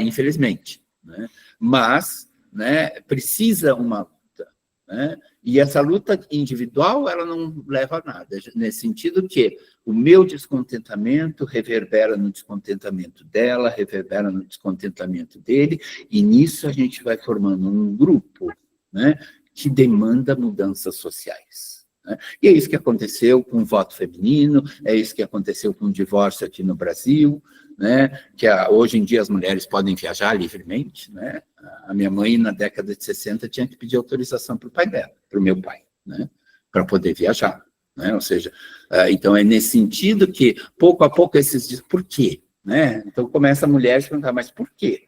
Infelizmente, né? Mas, né, precisa uma luta, né? E essa luta individual, ela não leva a nada, nesse sentido que o meu descontentamento reverbera no descontentamento dela, reverbera no descontentamento dele, e nisso a gente vai formando um grupo, né, que demanda mudanças sociais, né? E é isso que aconteceu com o voto feminino, é isso que aconteceu com o divórcio aqui no Brasil, né, que hoje em dia as mulheres podem viajar livremente, né? A minha mãe, na década de 60, tinha que pedir autorização para o pai dela, para o meu pai, né, para poder viajar, né? Ou seja, então é nesse sentido que, pouco a pouco, por quê? Né? Então começa a mulher a se perguntar, mas por quê?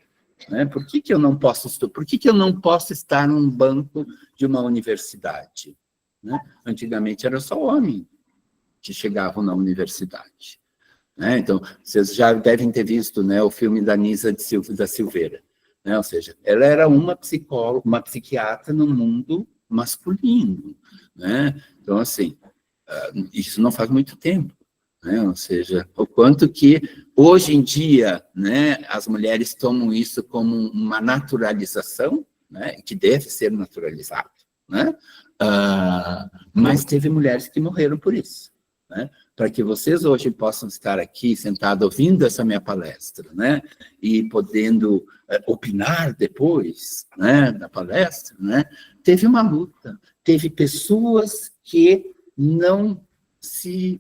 Né? Por que eu não posso estudar? Por que eu não posso estar num banco de uma universidade? Né? Antigamente era só homem que chegavam na universidade, né? Então, vocês já devem ter visto, né, o filme da Nisa da Silveira, né? Ou seja, ela era uma psicóloga, uma psiquiatra no mundo masculino, né? Então, assim, isso não faz muito tempo, né? Ou seja, o quanto que hoje em dia, né, as mulheres tomam isso como uma naturalização, né, que deve ser naturalizado, né? Mas teve mulheres que morreram por isso, né? Para que vocês hoje possam estar aqui sentados ouvindo essa minha palestra, né, e podendo opinar depois, né, da palestra, né, teve uma luta, teve pessoas que não se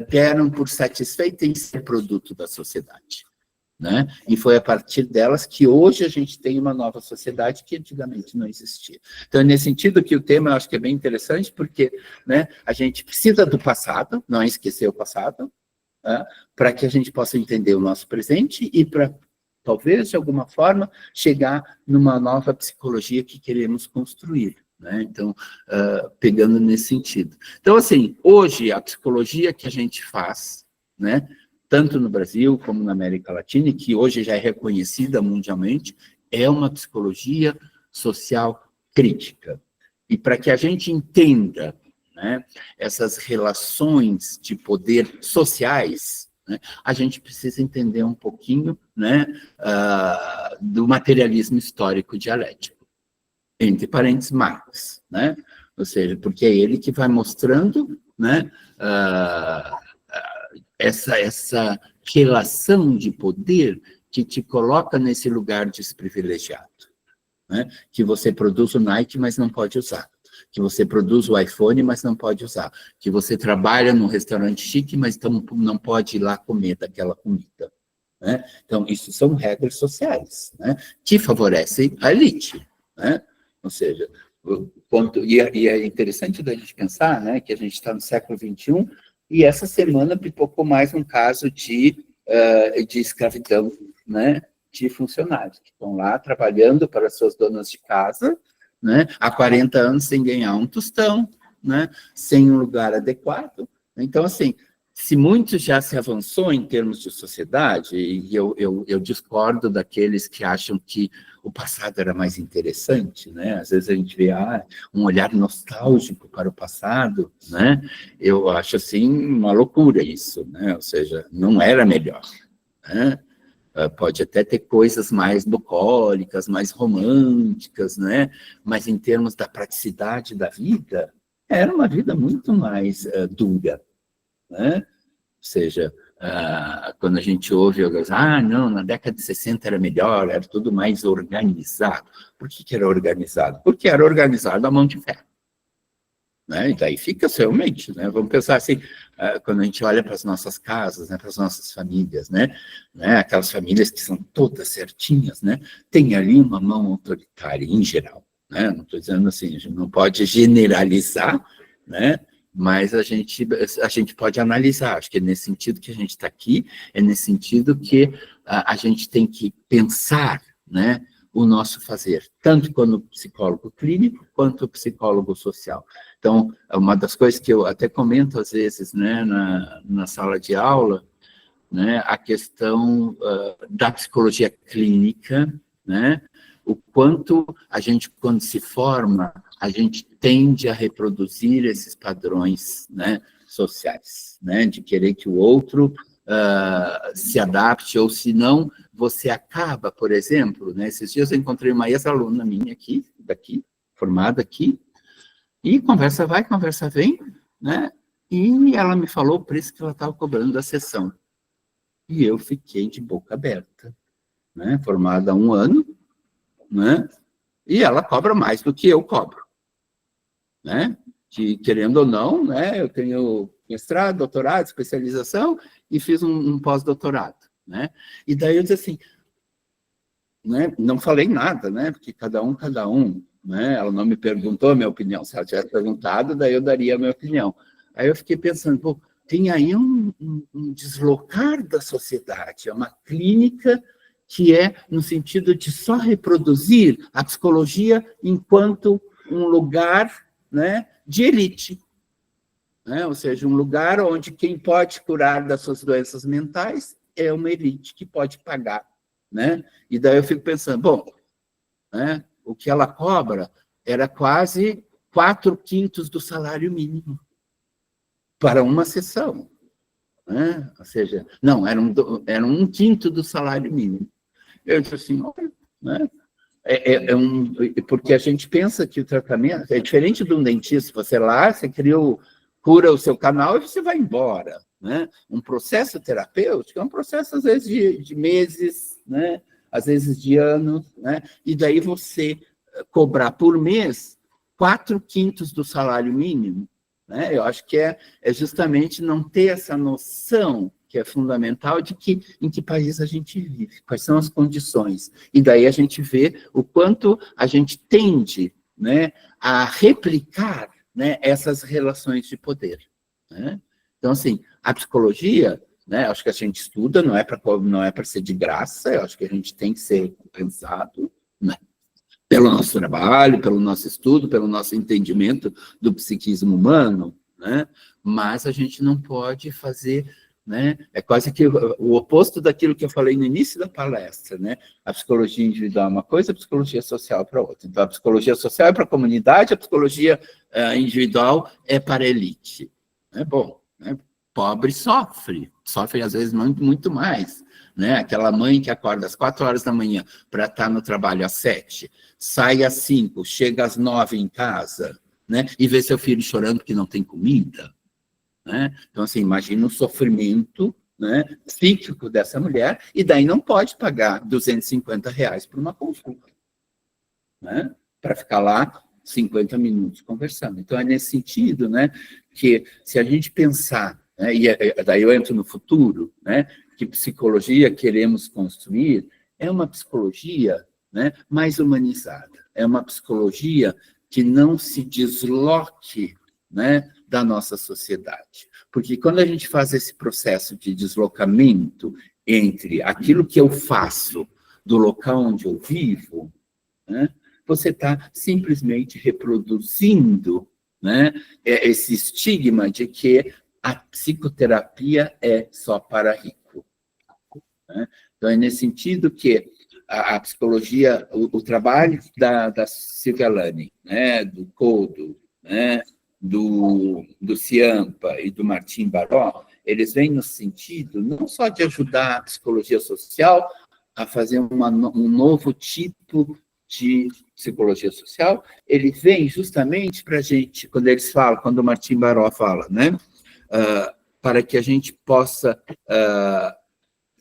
deram por satisfeitas em ser produto da sociedade, né? E foi a partir delas que hoje a gente tem uma nova sociedade que antigamente não existia. Então, é nesse sentido que o tema eu acho que é bem interessante, porque, né, a gente precisa do passado, não esquecer o passado, para que a gente possa entender o nosso presente e para, talvez, de alguma forma, chegar numa nova psicologia que queremos construir, né? Então, pegando nesse sentido. Então, assim, hoje, a psicologia que a gente faz, né, tanto no Brasil como na América Latina, e que hoje já é reconhecida mundialmente, é uma psicologia social crítica. E para que a gente entenda, né, essas relações de poder sociais, né, a gente precisa entender um pouquinho, né, do materialismo histórico dialético, entre parênteses, Marx, né? Ou seja, porque é ele que vai mostrando, né, essa relação de poder que te coloca nesse lugar desprivilegiado, né? Que você produz o Nike, mas não pode usar. Que você produz o iPhone, mas não pode usar. Que você trabalha num restaurante chique, mas não pode ir lá comer daquela comida, né? Então, isso são regras sociais, né, que favorecem a elite, né? Ou seja, e é interessante da gente pensar, né, que a gente está no século XXI, e essa semana pipocou mais um caso de escravidão, né, de funcionários, que estão lá trabalhando para suas donas de casa, né, há 40 anos sem ganhar um tostão, né, sem um lugar adequado. Então, assim, se muito já se avançou em termos de sociedade, e eu discordo daqueles que acham que o passado era mais interessante, né? Às vezes a gente vê um olhar nostálgico para o passado, né? Eu acho, assim, uma loucura isso, né? Ou seja, não era melhor, né? Pode até ter coisas mais bucólicas, mais românticas, né? Mas em termos da praticidade da vida, era uma vida muito mais dura, né? Ou seja, quando a gente ouve, não, na década de 60 era melhor, era tudo mais organizado. Por que era organizado? Porque era organizado à mão de ferro, né? E daí fica realmente, né? Vamos pensar assim, quando a gente olha para as nossas casas, né, para as nossas famílias, né, aquelas famílias que são todas certinhas, né, tem ali uma mão autoritária, em geral, né? Não estou dizendo assim, a gente não pode generalizar, né? Mas a gente pode analisar, acho que é nesse sentido que a gente está aqui, é nesse sentido que a gente tem que pensar, né, o nosso fazer, tanto como psicólogo clínico, quanto psicólogo social. Então, uma das coisas que eu até comento às vezes, né, na sala de aula, né, a questão da psicologia clínica, né, o quanto a gente, quando se forma, a gente tende a reproduzir esses padrões, né, sociais, né, de querer que o outro se adapte, ou se não, você acaba, por exemplo, né, esses dias eu encontrei uma ex-aluna minha aqui, formada aqui, e conversa vai, conversa vem, né, e ela me falou o preço que ela estava cobrando da sessão. E eu fiquei de boca aberta, né, formada há 1 ano, né, e ela cobra mais do que eu cobro, né, que, querendo ou não, né, eu tenho mestrado, doutorado, especialização, e fiz um pós-doutorado, né, e daí eu disse assim, né, não falei nada, né, porque cada um, né, ela não me perguntou a minha opinião, se ela tivesse perguntado, daí eu daria a minha opinião. Aí eu fiquei pensando, pô, tem aí um deslocar da sociedade, é uma clínica que é no sentido de só reproduzir a psicologia enquanto um lugar, né, de elite, né? Ou seja, um lugar onde quem pode curar das suas doenças mentais é uma elite que pode pagar, né? E daí eu fico pensando, bom, né, o que ela cobra era quase 4/5 do salário mínimo para uma sessão, né? Ou seja, não, era 1/5 do salário mínimo. Eu disse assim, olha, né? Porque a gente pensa que o tratamento é diferente de um dentista, você lá, você cura o seu canal e você vai embora, né? Um processo terapêutico é um processo, às vezes, de meses, né? Às vezes de anos, né? E daí você cobrar por mês 4/5 do salário mínimo, né? Eu acho que é justamente não ter essa noção que é fundamental de em que país a gente vive, quais são as condições. E daí a gente vê o quanto a gente tende, né, a replicar, né, essas relações de poder, né? Então, assim, a psicologia, né, acho que a gente estuda, não é para ser de graça, eu acho que a gente tem que ser recompensado, né, pelo nosso trabalho, pelo nosso estudo, pelo nosso entendimento do psiquismo humano, né? Mas a gente não pode fazer, né? É quase que o oposto daquilo que eu falei no início da palestra, né? A psicologia individual é uma coisa, a psicologia social é para outra. Então, a psicologia social é para a comunidade, a psicologia individual é para a elite. É bom, né? Pobre sofre às vezes muito mais, né? Aquela mãe que acorda às 4 horas da manhã para estar no trabalho às 7, sai às 5, chega às 9 em casa, né? E vê seu filho chorando porque não tem comida, né? Então, assim, imagina o sofrimento, né, psíquico dessa mulher, e daí não pode pagar R$250 por uma consulta, né, para ficar lá 50 minutos conversando. Então, é nesse sentido, né, que se a gente pensar, né, e daí eu entro no futuro, né, que psicologia queremos construir, é uma psicologia, né, mais humanizada, é uma psicologia que não se desloque, né, da nossa sociedade. Porque quando a gente faz esse processo de deslocamento entre aquilo que eu faço do local onde eu vivo, né, você está simplesmente reproduzindo, né, esse estigma de que a psicoterapia é só para rico, né? Então, é nesse sentido que a psicologia, o trabalho da Silvia Lanning, né, do Couto, né, do Ciampa e do Martim Baró, eles vêm no sentido não só de ajudar a psicologia social a fazer um novo tipo de psicologia social, ele vem justamente para a gente, quando o Martim Baró fala, né, para que a gente possa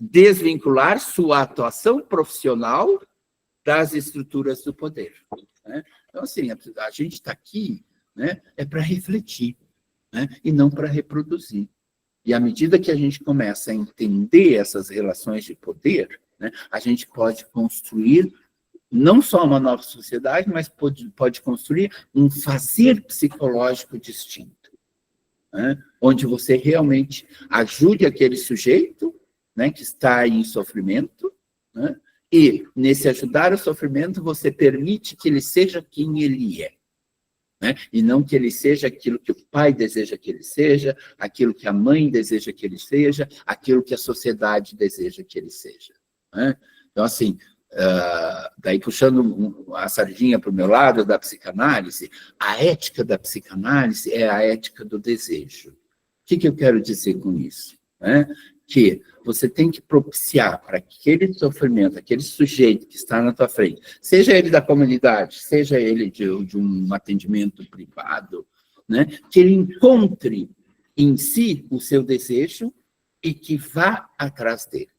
desvincular sua atuação profissional das estruturas do poder, né? Então, assim, a gente está aqui né, é para refletir, né, e não para reproduzir. E à medida que a gente começa a entender essas relações de poder, né, a gente pode construir não só uma nova sociedade, mas pode construir um fazer psicológico distinto, né, onde você realmente ajude aquele sujeito, né, que está em sofrimento, né, e, nesse ajudar o sofrimento, você permite que ele seja quem ele é. Né? E não que ele seja aquilo que o pai deseja que ele seja, aquilo que a mãe deseja que ele seja, aquilo que a sociedade deseja que ele seja. Né? Então, assim, daí puxando a sardinha para o meu lado da psicanálise, a ética da psicanálise é a ética do desejo. O que eu quero dizer com isso? Né? Que você tem que propiciar para aquele sofrimento, aquele sujeito que está na tua frente, seja ele da comunidade, seja ele de um atendimento privado, né, que ele encontre em si o seu desejo e que vá atrás dele.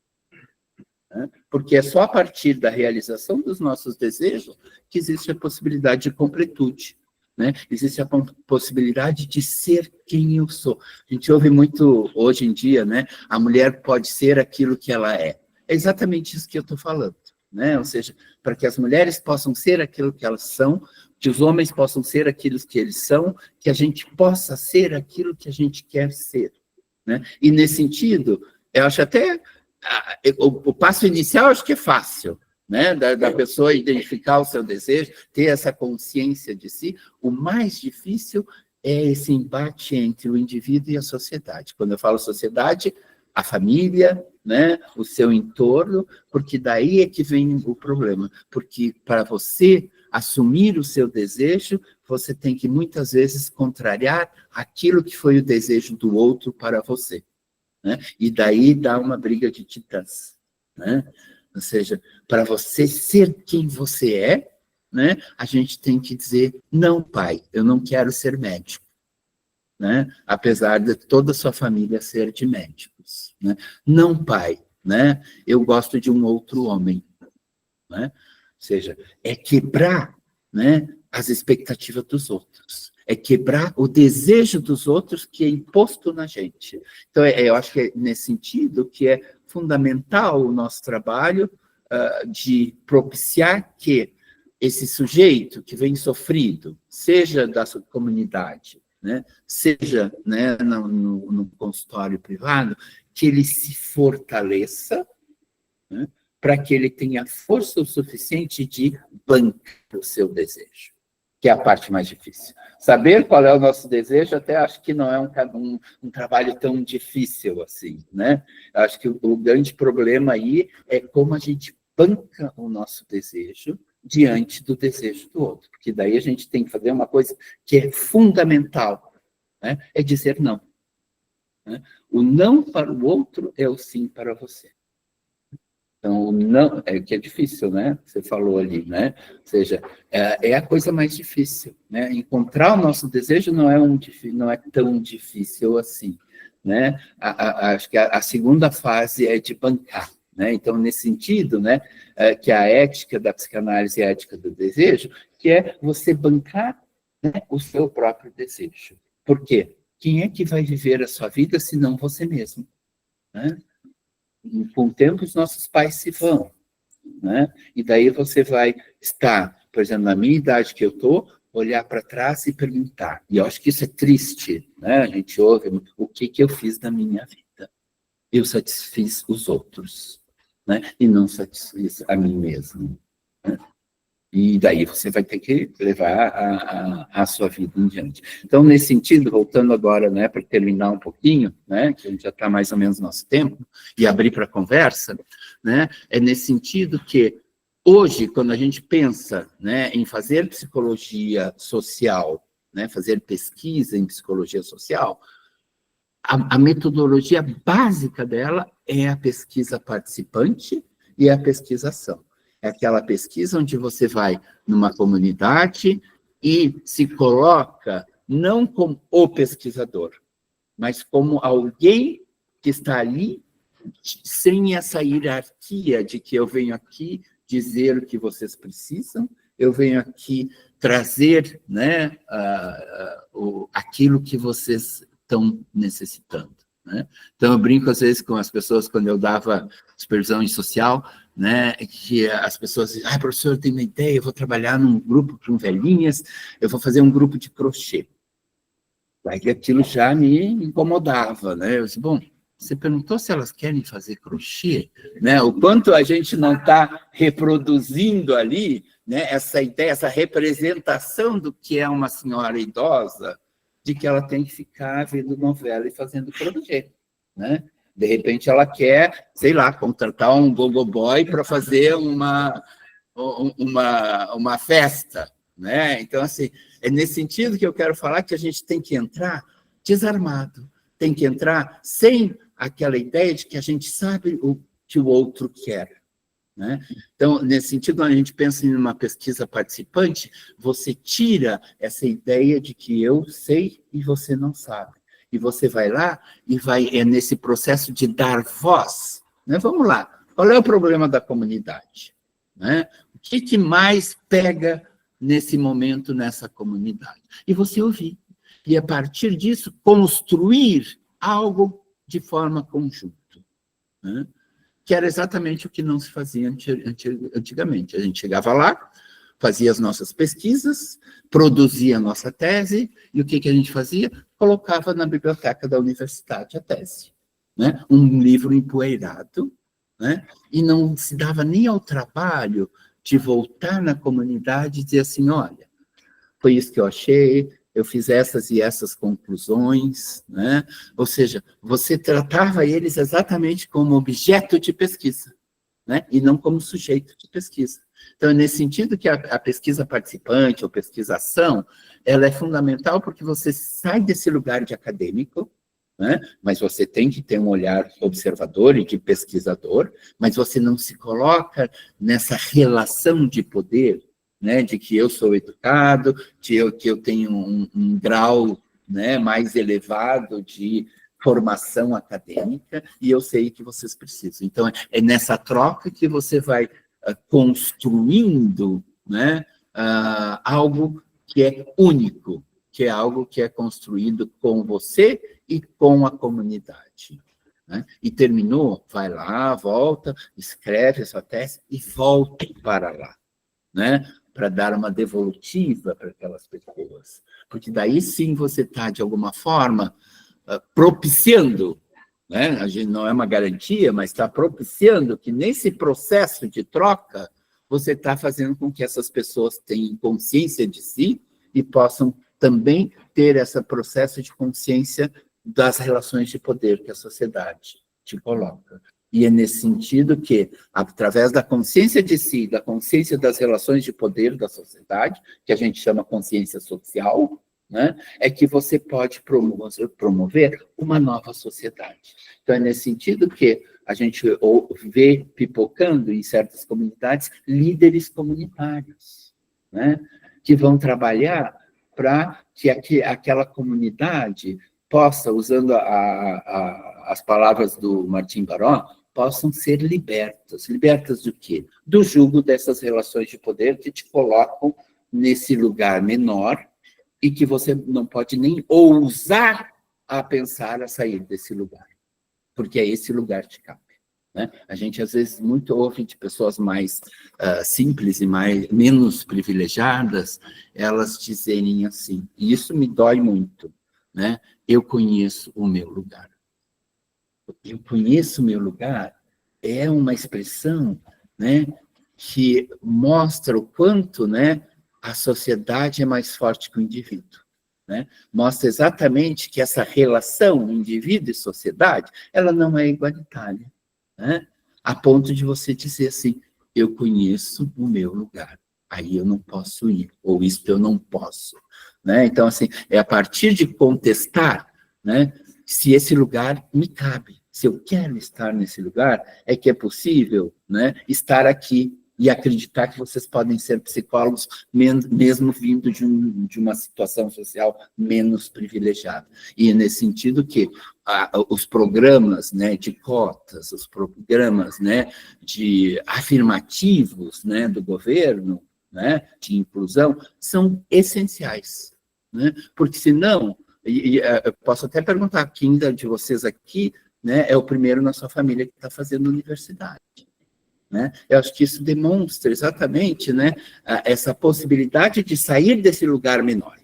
Né? Porque é só a partir da realização dos nossos desejos que existe a possibilidade de completude. Né? Existe a possibilidade de ser quem eu sou. A gente ouve muito hoje em dia, né? A mulher pode ser aquilo que ela é. É exatamente isso que eu estou falando. Né? Ou seja, para que as mulheres possam ser aquilo que elas são, que os homens possam ser aquilo que eles são, que a gente possa ser aquilo que a gente quer ser. Né? E nesse sentido, eu acho até... O passo inicial, acho que é fácil. Né, da pessoa identificar o seu desejo, ter essa consciência de si. O mais difícil é esse embate entre o indivíduo e a sociedade. Quando eu falo sociedade, a família, né, o seu entorno, porque daí é que vem o problema. Porque para você assumir o seu desejo, você tem que muitas vezes contrariar aquilo que foi o desejo do outro para você. Né? E daí dá uma briga de titãs. Né? Ou seja, para você ser quem você é, né, a gente tem que dizer, não, pai, eu não quero ser médico. Né? Apesar de toda a sua família ser de médicos. Né? Não, pai, né, eu gosto de um outro homem. Né? Ou seja, é quebrar, né, as expectativas dos outros. É quebrar o desejo dos outros que é imposto na gente. Então, eu acho que é nesse sentido que é fundamental o nosso trabalho de propiciar que esse sujeito que vem sofrido, seja da sua comunidade, né, seja, né, no consultório privado, que ele se fortaleça, né, para que ele tenha força o suficiente de bancar o seu desejo, que é a parte mais difícil. Saber qual é o nosso desejo, até acho que não é um trabalho tão difícil assim, né? Acho que o grande problema aí é como a gente banca o nosso desejo diante do desejo do outro, porque daí a gente tem que fazer uma coisa que é fundamental, né? É dizer não. Né? O não para o outro é o sim para você. Então, não, é que é difícil, né? Você falou ali, né? Ou seja, é a coisa mais difícil, né? Encontrar o nosso desejo não é tão difícil assim, né? Acho que a segunda fase é de bancar, né? Então, nesse sentido, né? Que a ética da psicanálise é a ética do desejo, que é você bancar, né, o seu próprio desejo. Por quê? Quem é que vai viver a sua vida se não você mesmo, né? Com o tempo, os nossos pais se vão, né? E daí você vai estar, por exemplo, na minha idade que eu estou, olhar para trás e perguntar. E eu acho que isso é triste, né? A gente ouve o que eu fiz na minha vida. Eu satisfiz os outros, né? E não satisfiz a mim mesmo. Né? E daí você vai ter que levar a sua vida em diante. Então, nesse sentido, voltando agora, né, para terminar um pouquinho, né, que a gente já está mais ou menos no nosso tempo, e abrir para a conversa, né, é nesse sentido que, hoje, quando a gente pensa, né, em fazer psicologia social, né, fazer pesquisa em psicologia social, a metodologia básica dela é a pesquisa participante e a pesquisação. É aquela pesquisa onde você vai numa comunidade e se coloca não como o pesquisador, mas como alguém que está ali sem essa hierarquia de que eu venho aqui dizer o que vocês precisam, eu venho aqui trazer, né, aquilo que vocês estão necessitando, né? Então, eu brinco às vezes com as pessoas, quando eu dava supervisão social, né, que as pessoas dizem, professor, eu tenho uma ideia, eu vou trabalhar num grupo com velhinhas, eu vou fazer um grupo de crochê. Aí aquilo já me incomodava, né? Eu disse, bom, você perguntou se elas querem fazer crochê, né? O quanto a gente não está reproduzindo ali, né, essa ideia, essa representação do que é uma senhora idosa, de que ela tem que ficar vendo novela e fazendo crochê, né? De repente ela quer, sei lá, contratar um gogoboy para fazer uma festa, né? Então, assim, é nesse sentido que eu quero falar que a gente tem que entrar desarmado, tem que entrar sem aquela ideia de que a gente sabe o que o outro quer, né? Então, nesse sentido, quando a gente pensa em uma pesquisa participante, você tira essa ideia de que eu sei e você não sabe. E você vai lá e é nesse processo de dar voz, né? Vamos lá, qual é o problema da comunidade, né? O que mais pega nesse momento, nessa comunidade? E você ouvir. E, a partir disso, construir algo de forma conjunta, né? Que era exatamente o que não se fazia antigamente. A gente chegava lá, fazia as nossas pesquisas, produzia a nossa tese, e o que a gente fazia? Colocava na biblioteca da universidade a tese, né? Um livro empoeirado, né? E não se dava nem ao trabalho de voltar na comunidade e dizer assim, olha, foi isso que eu achei, eu fiz essas e essas conclusões, né? Ou seja, você tratava eles exatamente como objeto de pesquisa, né? E não como sujeito de pesquisa. Então, é nesse sentido que a pesquisa participante ou pesquisação, ela é fundamental porque você sai desse lugar de acadêmico, né? Mas você tem que ter um olhar observador e de pesquisador, mas você não se coloca nessa relação de poder, né, de que eu sou educado, que eu tenho um grau, né, mais elevado de formação acadêmica, e eu sei que vocês precisam. Então, é nessa troca que você vai construindo, né, algo que é único, que é algo que é construído com você e com a comunidade, né? E terminou, vai lá, volta, escreve a sua tese e volta para lá, né? Para dar uma devolutiva para aquelas pessoas. Porque daí sim você está, de alguma forma, propiciando, né? A gente não é uma garantia, mas está propiciando que nesse processo de troca, você está fazendo com que essas pessoas tenham consciência de si e possam também ter esse processo de consciência das relações de poder que a sociedade te coloca. E é nesse sentido que, através da consciência de si, da consciência das relações de poder da sociedade, que a gente chama consciência social, né, é que você pode promover uma nova sociedade. Então, é nesse sentido que a gente vê pipocando em certas comunidades líderes comunitários, né, que vão trabalhar para que aquela comunidade possa, usando as palavras do Martim Baró, possam ser libertas. Libertas do quê? Do jugo dessas relações de poder que te colocam nesse lugar menor e que você não pode nem ousar a pensar a sair desse lugar, porque é esse lugar que cabe, né? A gente, às vezes, muito ouve de pessoas mais simples e menos privilegiadas, elas dizerem assim, e isso me dói muito, né? Eu conheço o meu lugar. Eu conheço o meu lugar é uma expressão, né, que mostra o quanto, né, a sociedade é mais forte que o indivíduo, né? Mostra exatamente que essa relação indivíduo e sociedade, ela não é igualitária, né? A ponto de você dizer assim, eu conheço o meu lugar, aí eu não posso ir, ou isto eu não posso, né? Então, assim, é a partir de contestar, né, se esse lugar me cabe, se eu quero estar nesse lugar, é que é possível, né, estar aqui e acreditar que vocês podem ser psicólogos mesmo vindo de uma situação social menos privilegiada. E é nesse sentido que os programas, né, de cotas, os programas, né, de afirmativos, né, do governo, né, de inclusão, são essenciais, né? Porque senão, eu posso até perguntar, quem de vocês aqui, né, é o primeiro na sua família que está fazendo universidade, né? Eu acho que isso demonstra exatamente, né, essa possibilidade de sair desse lugar menor,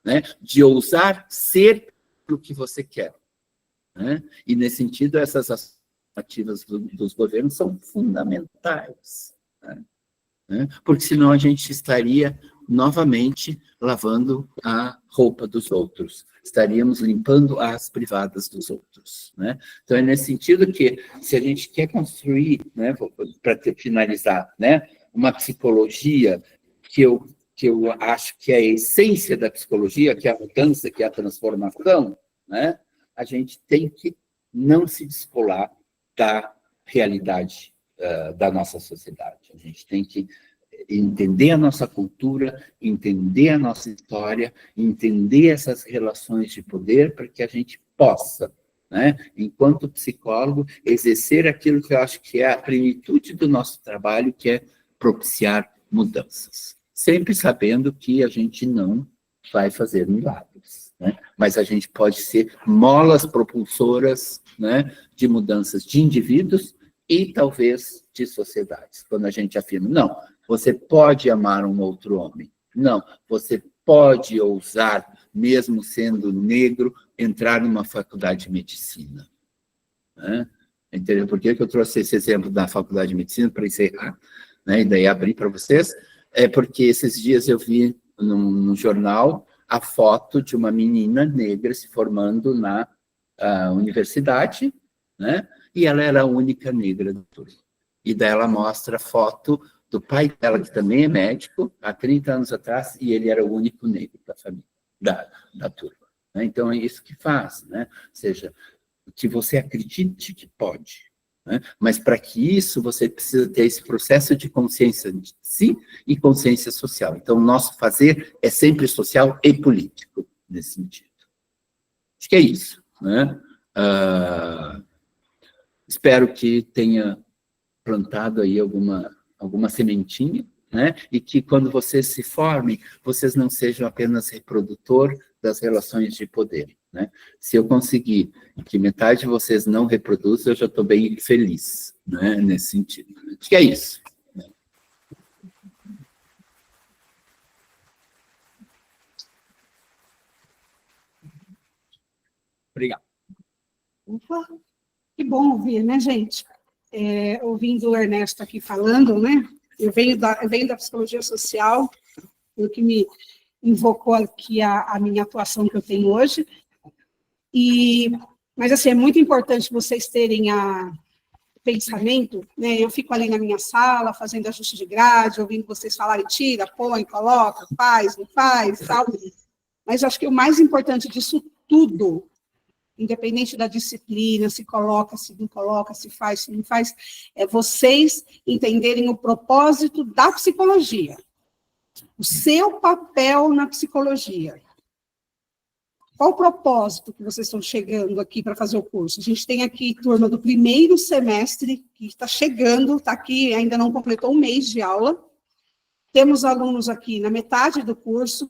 né, de ousar ser o que você quer, né? E, nesse sentido, essas ações ativas dos governos são fundamentais, né? Porque senão a gente estaria novamente lavando a roupa dos outros, estaríamos limpando as privadas dos outros, né? Então é nesse sentido que, se a gente quer construir, né, para finalizar, né, uma psicologia que eu acho que é a essência da psicologia, que é a mudança, que é a transformação, né, a gente tem que não se descolar da realidade da nossa sociedade. A gente tem que entender a nossa cultura, entender a nossa história, entender essas relações de poder para que a gente possa, né, enquanto psicólogo, exercer aquilo que eu acho que é a plenitude do nosso trabalho, que é propiciar mudanças. Sempre sabendo que a gente não vai fazer milagres, né? Mas a gente pode ser molas propulsoras, né, de mudanças de indivíduos e talvez de sociedades. Quando a gente afirma, não, você pode amar um outro homem. Não, você pode ousar, mesmo sendo negro, entrar numa faculdade de medicina. Né? Entendeu? Por que eu trouxe esse exemplo da faculdade de medicina para encerrar, né? E daí abrir para vocês? É porque esses dias eu vi num jornal a foto de uma menina negra se formando na universidade, né? E ela era a única negra do turma. E daí ela mostra a foto do pai dela, que também é médico, há 30 anos atrás, e ele era o único negro da família, da turma. Né? Então, é isso que faz, né? Ou seja, que você acredite que pode. Né? Mas, para que isso, você precisa ter esse processo de consciência de si e consciência social. Então, o nosso fazer é sempre social e político, nesse sentido. Acho que é isso. Né? Espero que tenha plantado aí alguma sementinha, né? E que quando vocês se formem, vocês não sejam apenas reprodutor das relações de poder, né? Se eu conseguir que metade de vocês não reproduza, eu já estou bem feliz, né? Nesse sentido. Acho que é isso. Obrigado. Ufa, que bom ouvir, né, gente? Ouvindo o Ernesto aqui falando, né? Eu venho da psicologia social, o que me invocou aqui a minha atuação que eu tenho hoje. Mas, assim, é muito importante vocês terem pensamento, né? Eu fico ali na minha sala, fazendo ajuste de grade, ouvindo vocês falarem, tira, põe, coloca, faz, não faz, tal. Mas eu acho que o mais importante disso tudo, independente da disciplina, se coloca, se não coloca, se faz, se não faz, é vocês entenderem o propósito da psicologia, o seu papel na psicologia. Qual o propósito que vocês estão chegando aqui para fazer o curso? A gente tem aqui turma do primeiro semestre, que está chegando, está aqui, ainda não completou um mês de aula. Temos alunos aqui na metade do curso,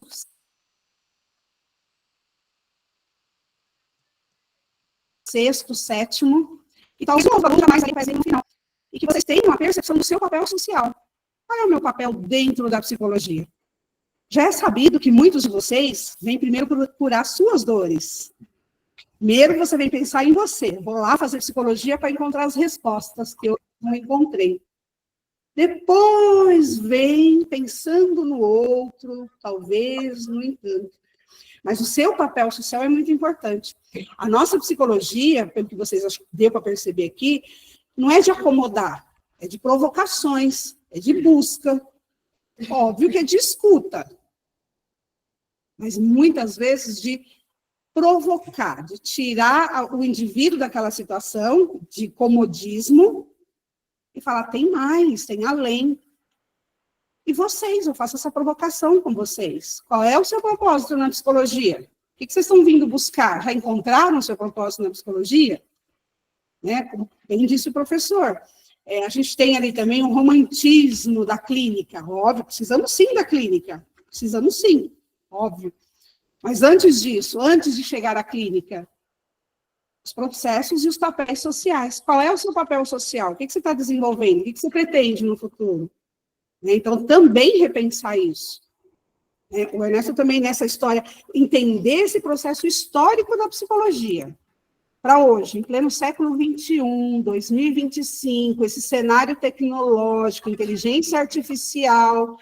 sexto, sétimo, e talvez o aluno jamais vai fazer no final. E que vocês tenham uma percepção do seu papel social. Qual é o meu papel dentro da psicologia? Já é sabido que muitos de vocês vêm primeiro curar suas dores. Primeiro você vem pensar em você. Vou lá fazer psicologia para encontrar as respostas que eu não encontrei. Depois vem pensando no outro, talvez, no entanto. Mas o seu papel social é muito importante. A nossa psicologia, pelo que vocês acho que deu para perceber aqui, não é de acomodar, é de provocações, é de busca. Óbvio que é de escuta, mas muitas vezes de provocar, de tirar o indivíduo daquela situação de comodismo e falar, tem mais, tem além. E vocês, eu faço essa provocação com vocês. Qual é o seu propósito na psicologia? O que vocês estão vindo buscar? Já encontraram o seu propósito na psicologia? Né? Como bem disse o professor. A gente tem ali também um romantismo da clínica, óbvio, precisamos sim da clínica, precisamos sim, óbvio. Mas antes disso, antes de chegar à clínica, os processos e os papéis sociais. Qual é o seu papel social? O que você está desenvolvendo? O que você pretende no futuro? Então, também repensar isso. O Ernesto também, nessa história, entender esse processo histórico da psicologia. Para hoje, em pleno século XXI, 2025, esse cenário tecnológico, inteligência artificial,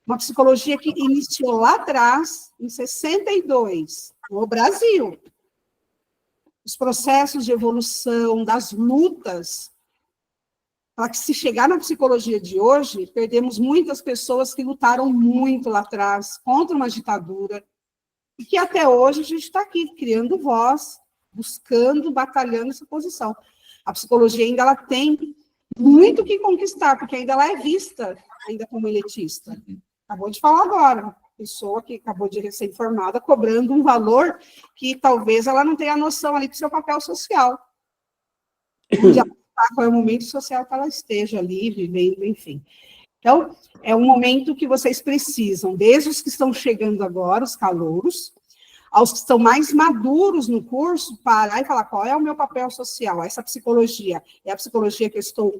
uma psicologia que iniciou lá atrás, em 62, no Brasil. Os processos de evolução, das lutas, para que se chegar na psicologia de hoje, perdemos muitas pessoas que lutaram muito lá atrás contra uma ditadura, e que até hoje a gente está aqui, criando voz, buscando, batalhando essa posição. A psicologia ainda ela tem muito que conquistar, porque ainda ela é vista ainda como elitista. Acabou de falar agora, pessoa que acabou de ser formada, cobrando um valor que talvez ela não tenha noção ali do seu papel social. Qual é o momento social que ela esteja ali, vivendo, enfim. Então, é um momento que vocês precisam, desde os que estão chegando agora, os calouros, aos que estão mais maduros no curso, parar e falar qual é o meu papel social, essa psicologia, é a psicologia que eu estou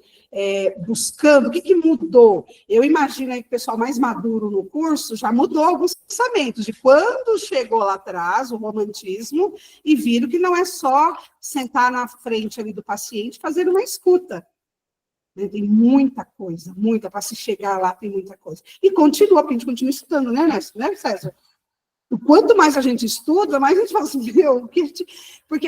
buscando, o que mudou? Eu imagino aí que o pessoal mais maduro no curso já mudou alguns pensamentos, de quando chegou lá atrás, o romantismo, e viram que não é só sentar na frente ali do paciente e fazer uma escuta. Tem muita coisa, muita, para se chegar lá tem muita coisa. E continua, porque a gente continua estudando, né, Ernesto? Né, César? Quanto mais a gente estuda, mais a gente fala assim, porque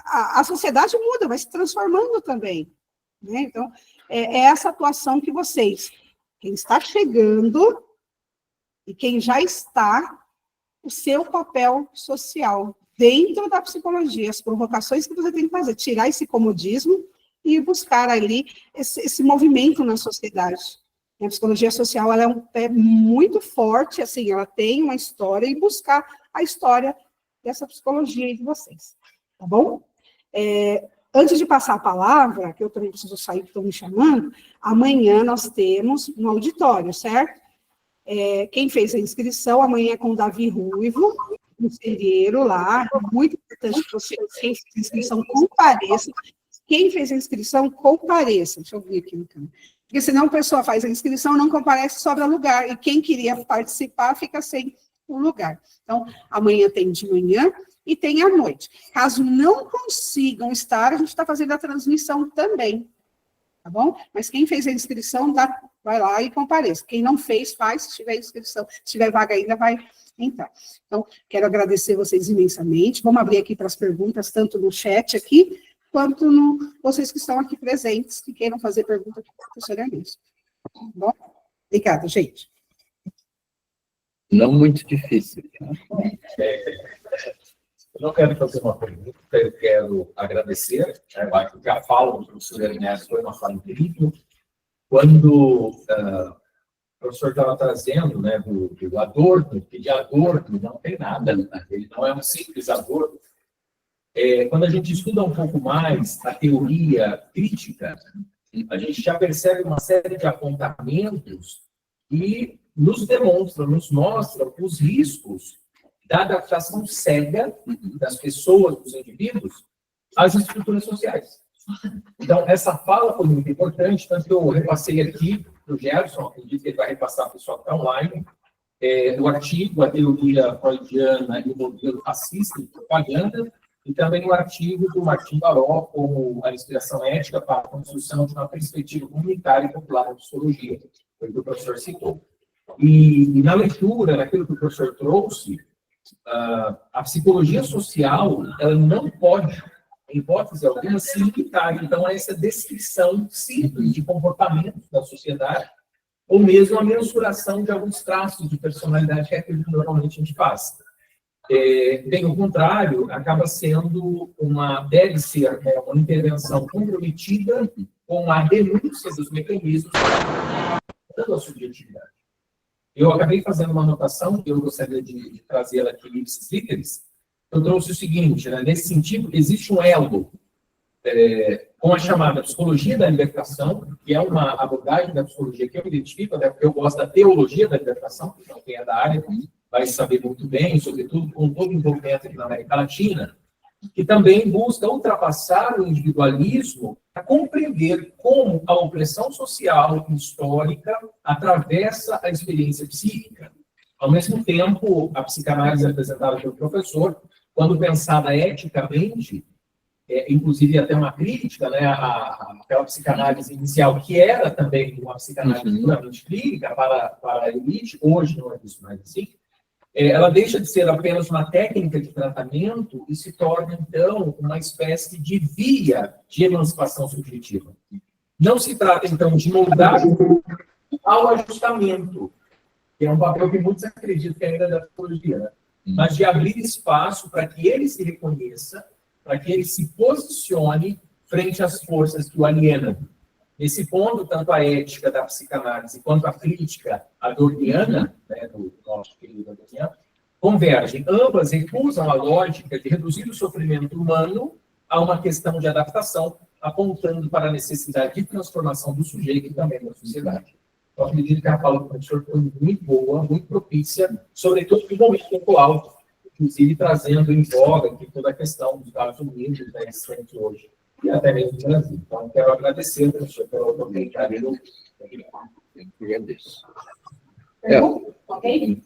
a sociedade muda, vai se transformando também. Né? Então, é essa atuação que vocês, quem está chegando e quem já está, o seu papel social dentro da psicologia, as provocações que você tem que fazer, tirar esse comodismo e buscar ali esse movimento na sociedade. A psicologia social ela é um pé muito forte, assim, ela tem uma história, e buscar a história dessa psicologia aí de vocês, tá bom? Antes de passar a palavra, que eu também preciso sair, que estão me chamando, amanhã nós temos um auditório, certo? Quem fez a inscrição, amanhã é com o Davi Ruivo, no Serieiro lá, muito importante que vocês, quem fez a inscrição, compareça. Quem fez a inscrição, compareça. Deixa eu ver aqui no canal. Porque senão a pessoa faz a inscrição, não comparece, sobra lugar, e quem queria participar fica sem o lugar. Então, amanhã tem de manhã e tem à noite. Caso não consigam estar, a gente está fazendo a transmissão também, tá bom? Mas quem fez a inscrição, vai lá e compareça. Quem não fez, faz, se tiver inscrição, se tiver vaga ainda, vai entrar. Então, quero agradecer vocês imensamente. Vamos abrir aqui para as perguntas, tanto no chat aqui, quanto vocês que estão aqui presentes, que queiram fazer pergunta aqui para o professor Ernesto. Bom? Obrigada, gente. Não muito difícil. Eu não quero fazer uma pergunta, eu quero agradecer. Já falo do professor Ernesto, foi uma fala incrível. Quando o professor estava trazendo, né, do adorno, que de adorno não tem nada, ele não é um simples adorno. Quando a gente estuda um pouco mais a teoria crítica, a gente já percebe uma série de apontamentos que nos demonstram, nos mostram os riscos da adaptação cega das pessoas, dos indivíduos, às estruturas sociais. Então, essa fala foi muito importante, tanto que eu repassei aqui para o Gerson, acredito que ele vai repassar para o pessoal que está online, o artigo, a teoria freudiana e o modelo fascista de propaganda, e também o artigo do Martim Baró, como a inspiração ética para a construção de uma perspectiva comunitária e popular da psicologia, foi o que o professor citou. E na leitura, naquilo que o professor trouxe, a psicologia social, ela não pode, em hipótese alguma, se limitar, então, a essa descrição simples de comportamento da sociedade, ou mesmo a mensuração de alguns traços de personalidade que é aquilo que normalmente a gente faz. Bem, o contrário, acaba sendo deve ser uma intervenção comprometida com a denúncia dos mecanismos da subjetividade. Eu acabei fazendo uma anotação, que eu gostaria de trazê-la aqui, ipsis literis. Eu trouxe o seguinte, né, nesse sentido, existe um elo com a chamada psicologia da libertação, que é uma abordagem da psicologia que eu identifico, né, porque eu gosto da teologia da libertação, então quem é da área vai saber muito bem, sobretudo com todo o envolvimento aqui na América Latina, que também busca ultrapassar o individualismo para compreender como a opressão social e histórica atravessa a experiência psíquica. Ao mesmo tempo, a psicanálise apresentada pelo professor, quando pensada eticamente, inclusive até uma crítica, né, àquela psicanálise inicial, que era também uma psicanálise puramente clínica para a elite, hoje não é isso mais assim, ela deixa de ser apenas uma técnica de tratamento e se torna, então, uma espécie de via de emancipação subjetiva. Não se trata, então, de moldar ao ajustamento, que é um papel que muitos acreditam que ainda é da psicologia, né? Mas de abrir espaço para que ele se reconheça, para que ele se posicione frente às forças que o alienam. Nesse ponto, tanto a ética da psicanálise quanto a crítica adorniana, né, do nosso querido Adorniano, convergem. Ambas recusam a lógica de reduzir o sofrimento humano a uma questão de adaptação, apontando para a necessidade de transformação do sujeito e também da sociedade. Eu acredito que a fala do professor foi muito boa, muito propícia, sobretudo no momento atual, inclusive trazendo em voga aqui toda a questão dos Estados Unidos, né, recente hoje, e até mesmo do Brasil. Então, quero agradecer, professor, pelo comentário. Eu agradeço. Ok?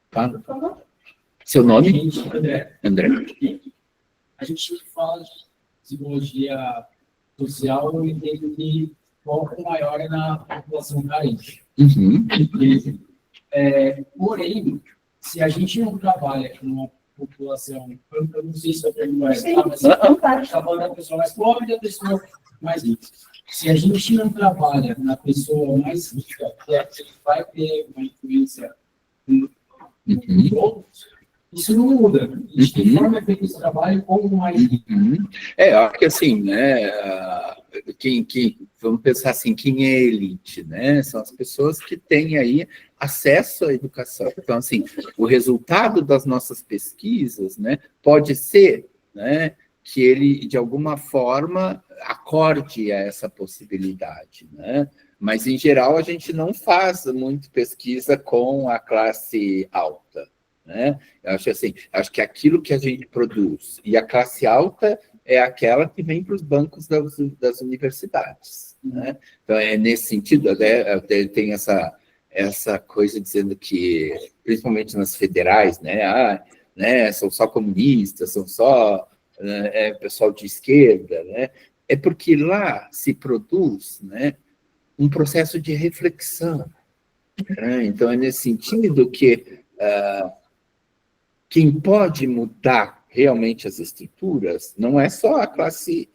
Tá. Seu nome? André. André. A gente fala de psicologia social, eu entendo que o foco maior é na população carente. Porém, se a gente não trabalha com uma população, eu não sei se a pergunta é essa, mas está falando da pessoa mais pobre e da pessoa mais rica. Se a gente não trabalha na pessoa mais rica, que é que vai ter uma influência em outros, isso não muda. De que forma é feito esse trabalho, como mais... Eu acho que assim, né, vamos pensar assim, quem é elite, né? São as pessoas que têm aí acesso à educação. Então, assim, o resultado das nossas pesquisas, né, pode ser, né, que ele, de alguma forma, acorde a essa possibilidade, né? Mas, em geral, a gente não faz muito pesquisa com a classe alta, né? Eu acho assim, acho que aquilo que a gente produz, e a classe alta é aquela que vem para os bancos das universidades, né? Então, é nesse sentido, até tem essa coisa dizendo que, principalmente nas federais, né, são só comunistas, são só pessoal de esquerda, né? É porque lá se produz, né, um processo de reflexão, né? Então, é nesse sentido que quem pode mudar realmente as estruturas não é só a classe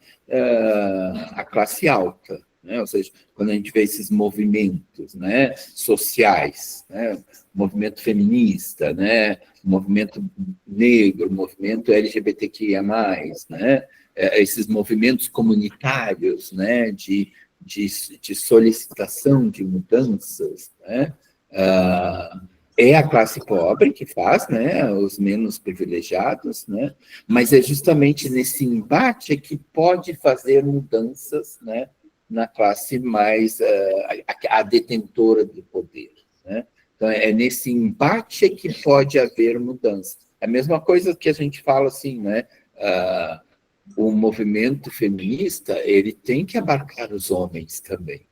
alta, né? Ou seja, quando a gente vê esses movimentos, né, sociais, né, movimento feminista, né, movimento negro, movimento LGBTQIA+, né, esses movimentos comunitários, né, de solicitação de mudanças, né, é a classe pobre que faz, né, os menos privilegiados, né, mas é justamente nesse embate que pode fazer mudanças, né, na classe mais, a detentora do poder, né. Então, é nesse embate que pode haver mudança. É a mesma coisa que a gente fala assim, né, o movimento feminista, ele tem que abarcar os homens também,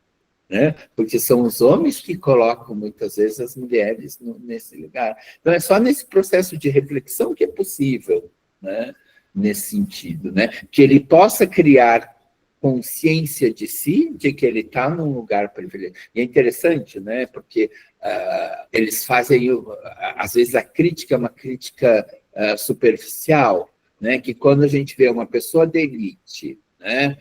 né? Porque são os homens que colocam, muitas vezes, as mulheres nesse lugar. Então, é só nesse processo de reflexão que é possível, né? Nesse sentido, né? Que ele possa criar consciência de si, de que ele está num lugar privilegiado. E é interessante, né? Porque eles fazem, às vezes, a crítica é uma crítica superficial, né? Que quando a gente vê uma pessoa de elite, né?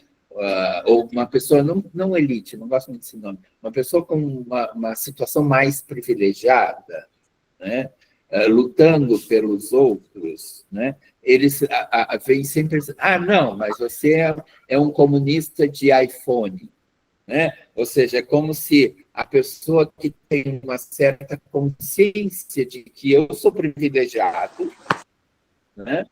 Ou uma pessoa não elite, não gosto muito desse nome, uma pessoa com uma situação mais privilegiada, né, lutando pelos outros, né, eles vêm sempre dizendo, não, mas você é um comunista de iPhone, né? Ou seja, é como se a pessoa que tem uma certa consciência de que eu sou privilegiado, né,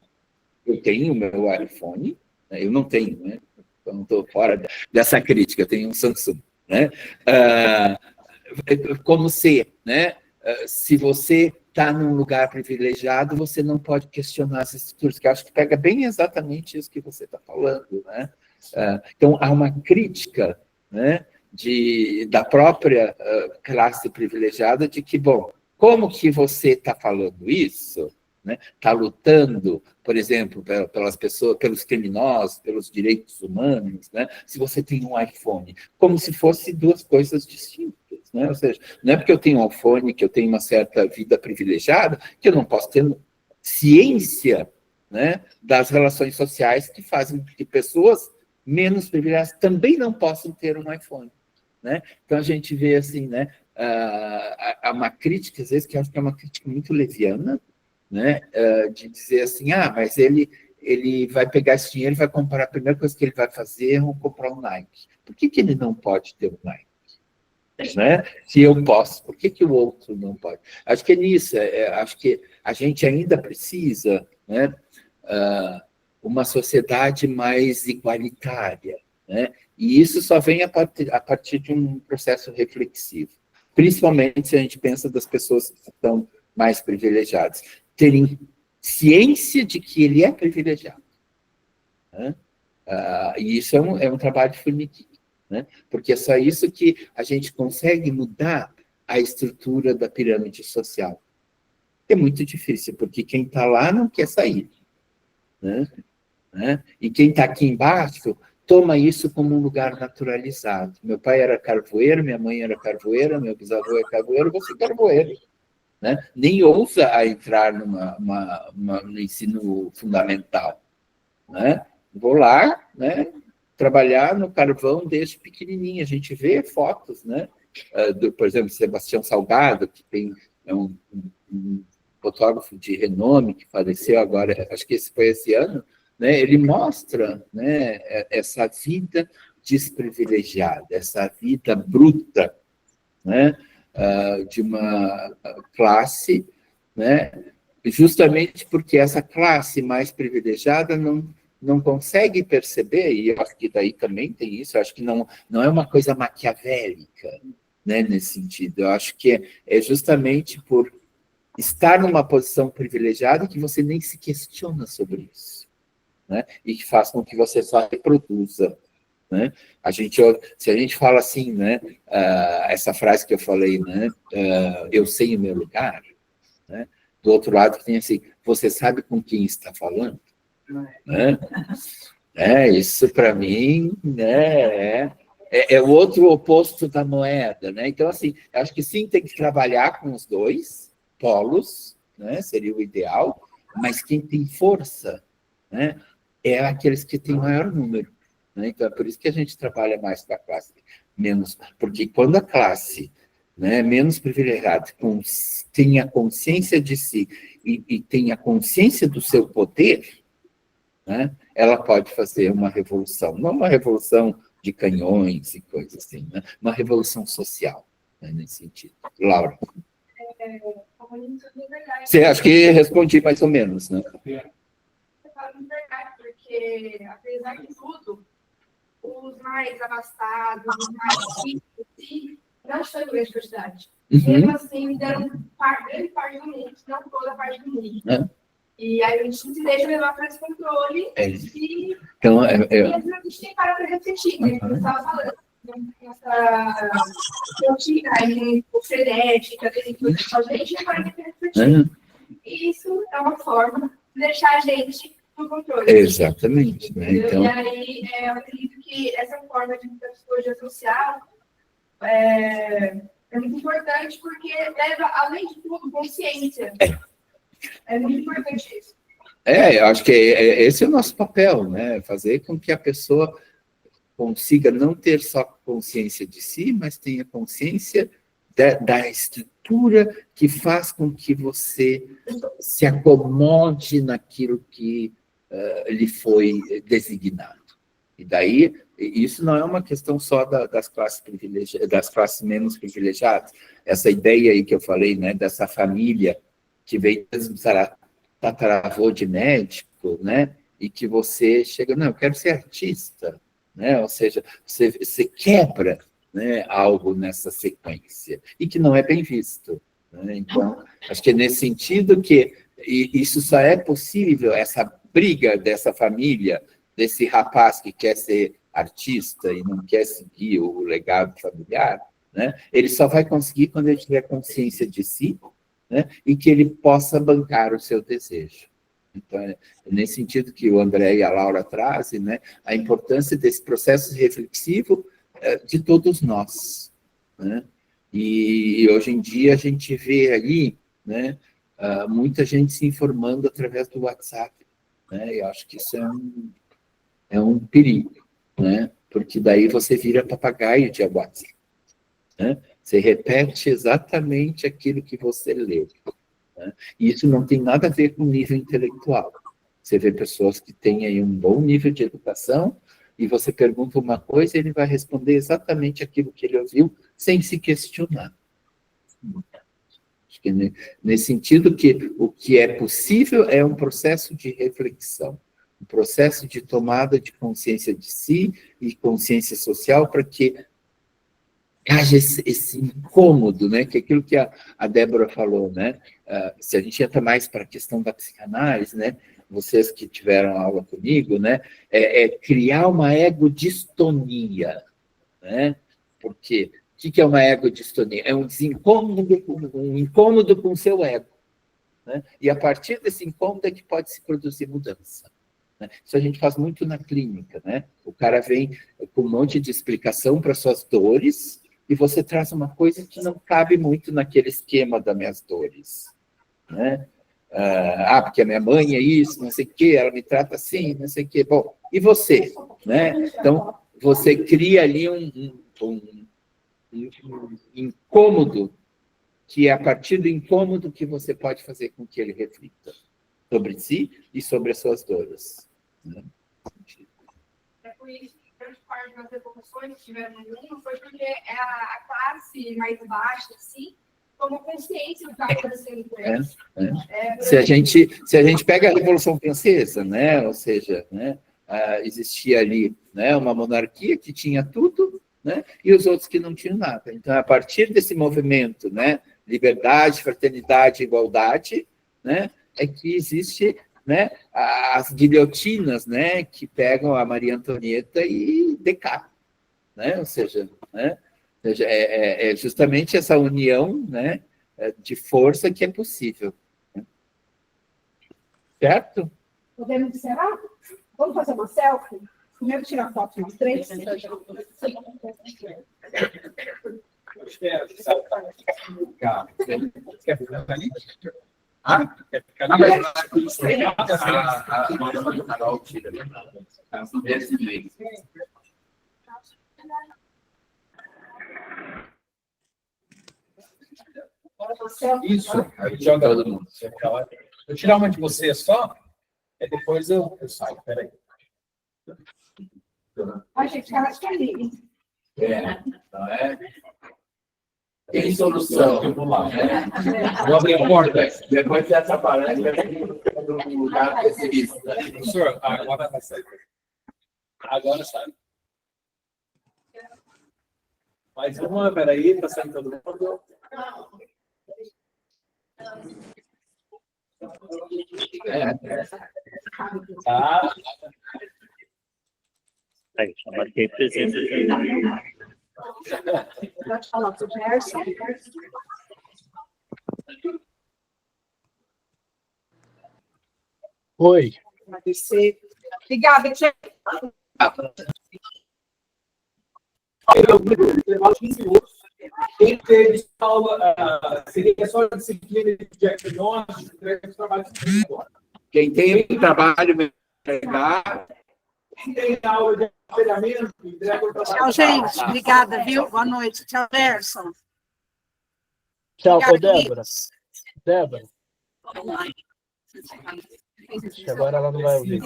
Eu tenho o meu iPhone, né? Eu não tenho, né? Eu não estou fora dessa crítica, eu tenho um Samsung, né? Como se, né? Se você está num lugar privilegiado, você não pode questionar as estruturas, que eu acho que pega bem exatamente isso que você está falando, né? Então, há uma crítica, né, da própria classe privilegiada de que, bom, como que você está falando isso? Está lutando, por exemplo, pelas pessoas, pelos criminosos, pelos direitos humanos, né? Se você tem um iPhone, como se fosse duas coisas distintas, né? Ou seja, não é porque eu tenho um iPhone, que eu tenho uma certa vida privilegiada, que eu não posso ter ciência, né, das relações sociais que fazem que pessoas menos privilegiadas também não possam ter um iPhone, né? Então a gente vê assim, né, há uma crítica às vezes que eu acho que é uma crítica muito leviana, né, de dizer assim, mas ele vai pegar esse dinheiro e vai comprar, a primeira coisa que ele vai fazer é comprar um Nike. Por que ele não pode ter um Nike? Né? Se eu posso, por que o outro não pode? Acho que é nisso, acho que a gente ainda precisa, né, uma sociedade mais igualitária, né? E isso só vem a partir de um processo reflexivo, principalmente se a gente pensa das pessoas que estão mais privilegiadas, terem ciência de que ele é privilegiado, né? E isso é um trabalho de formiguinha, né? Porque é só isso que a gente consegue mudar a estrutura da pirâmide social. É muito difícil, porque quem está lá não quer sair, né? E quem está aqui embaixo toma isso como um lugar naturalizado. Meu pai era carvoeiro, minha mãe era carvoeira, meu bisavô é carvoeiro, eu sou carvoeiro, né? Nem ousa a entrar no ensino fundamental, né? Vou lá, né, trabalhar no carvão desde pequenininho. A gente vê fotos, né, por exemplo, Sebastião Salgado, que é um fotógrafo de renome que faleceu agora, acho que foi esse ano, né? Ele mostra, né, essa vida desprivilegiada, essa vida bruta, né, de uma classe, né, justamente porque essa classe mais privilegiada não consegue perceber, e eu acho que daí também tem isso, eu acho que não é uma coisa maquiavélica, né, nesse sentido. Eu acho que é justamente por estar numa posição privilegiada que você nem se questiona sobre isso, né, e que faz com que você só reproduza, né? Se a gente fala assim, né, essa frase que eu falei, né, eu sei o meu lugar, né, do outro lado tem assim, você sabe com quem está falando? Né? Isso para mim, né, é o outro oposto da moeda, né? Então, assim, acho que sim, tem que trabalhar com os dois polos, né, seria o ideal, mas quem tem força, né, é aqueles que têm maior número, né? Então, é por isso que a gente trabalha mais com a classe menos, porque quando a classe, né, menos privilegiada tem a consciência de si e tem a consciência do seu poder, né, ela pode fazer uma revolução, não uma revolução de canhões e coisas assim, né, uma revolução social, né, nesse sentido. Laura. Você acha que respondi mais ou menos, né? Você fala muito verdade, porque, apesar de tudo, os mais abastados, os mais ricos, não estão em grande quantidade. Mesmo assim, deram grande parte do mundo, não toda a parte do mundo. E aí a gente se deixa levar para esse controle e, então, e a gente tem que parar para refletir, né? Como você estava falando. Essa rotina frenética, a gente para refletir. E isso é uma forma de deixar a gente no controle. Exatamente. Né? Então... E aí, eu acredito que essa forma de psicologia social é muito importante porque leva, além de tudo, consciência. É muito importante isso. Eu acho que esse é o nosso papel, né? Fazer com que a pessoa consiga não ter só consciência de si, mas tenha consciência da estrutura que faz com que você se acomode naquilo que lhe foi designado. E daí, isso não é uma questão só das classes privilegiadas, das classes menos privilegiadas. Essa ideia aí que eu falei, né, dessa família que veio tataravô de médico, artístico, né? E que você chega, não, eu quero ser artista, né? Ou seja, você quebra, né, algo nessa sequência, e que não é bem visto, né? Então, acho que é nesse sentido que isso só é possível, essa briga dessa família, desse rapaz que quer ser artista e não quer seguir o legado familiar, né? Ele só vai conseguir quando ele tiver consciência de si, né? E que ele possa bancar o seu desejo. Então, é nesse sentido que o André e a Laura trazem, né, a importância desse processo reflexivo de todos nós, né? E hoje em dia a gente vê aí, né, muita gente se informando através do WhatsApp, né? Eu acho que isso é um perigo, né? Porque daí você vira papagaio de WhatsApp, né? Você repete exatamente aquilo que você leu, né? E isso não tem nada a ver com nível intelectual. Você vê pessoas que têm aí um bom nível de educação e você pergunta uma coisa e ele vai responder exatamente aquilo que ele ouviu sem se questionar. Acho que nesse sentido que o que é possível é um processo de reflexão, um processo de tomada de consciência de si e consciência social para que haja esse incômodo, né? Que é aquilo que a Débora falou, né? Se a gente entra mais para a questão da psicanálise, né? Vocês que tiveram aula comigo, né? É criar uma egodistonia, né? Porque o que é uma egodistonia? É um incômodo com o seu ego, né? E a partir desse incômodo é que pode se produzir mudança, né? Isso a gente faz muito na clínica, né? O cara vem com um monte de explicação para suas dores e você traz uma coisa que não cabe muito naquele esquema das minhas dores, né? Porque a minha mãe é isso, não sei o quê, ela me trata assim, não sei o quê. Bom, e você, né? Então, você cria ali um incômodo, que é a partir do incômodo que você pode fazer com que ele reflita sobre si e sobre as suas dores, né? É por isso que grande parte das evoluções que tiveram no mundo foi porque a classe mais baixa, assim, tomou consciência do que está acontecendo com eles. Se a gente pega a Revolução Francesa, né? Ou seja, né, existia ali, né, uma monarquia que tinha tudo, né, e os outros que não tinham nada. Então, a partir desse movimento, né, liberdade, fraternidade, igualdade, né, é que existe, né, as guilhotinas, né, que pegam a Maria Antonieta e decapitam, né? Ou seja, né, é justamente essa união, né, de força que é possível, né? Certo? Podemos encerrar? Vamos fazer uma selfie? Primeiro tirar foto nós três. Quer ficar ali? Quer ficar Não, ali? mas a Carol tira, né? Esse meio. Isso, aí joga todo mundo. Vou tirar uma de vocês só, e depois eu saio. Peraí. A gente fica ali. Então tem solução. Eu vou lá. Né? Vou abrir a porta. Depois dessa palestra, do lugar pessimista. Professor, agora vai sair. Agora sai. Mais uma, peraí, tá saindo todo mundo. Tá. Aí, já marquei presença. Pode falar para o Gerson. Oi. Agradecer. Obrigada, Tia. Quem teve aula, seria só a disciplina de diagnóstico, trabalho de Quem tem trabalho melhor. Quem tem aula de aconselhamento, entrega o trabalho. Tchau, gente. Obrigada, viu? Boa noite. Tchau, Gerson. Tchau, Obrigada, Débora. Débora. Agora ela não vai ouvir.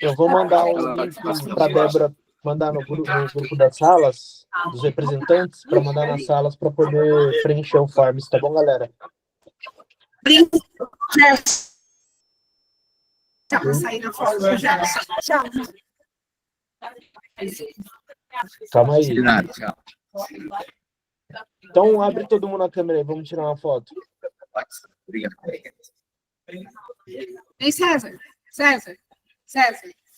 Eu vou mandar um link para a Débora mandar no grupo das salas, dos representantes, para mandar nas salas para poder preencher o forms, tá bom, galera? Gerson. Tchau, sair na foto do Gerson. Tchau. Calma aí. De nada, tchau. Então abre todo mundo a câmera aí, vamos tirar uma foto. Obrigado. Ei, César. César.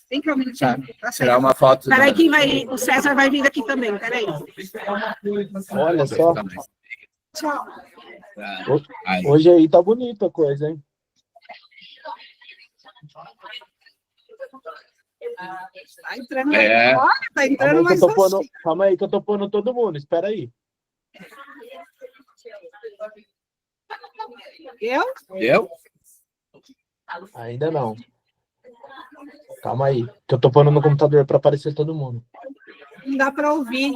Vem cá um minutinho. Tá Tirar certo. uma foto. Peraí, quem vai... O César vai vir aqui também, peraí. Olha só, Tchau. Aí. hoje aí tá bonita a coisa, hein? Tá entrando... É. Olha, tá entrando mais Calma aí que eu tô pondo todo mundo, espera aí. Eu? Ainda não. Calma aí, que eu tô pondo no computador para aparecer todo mundo. Não dá para ouvir.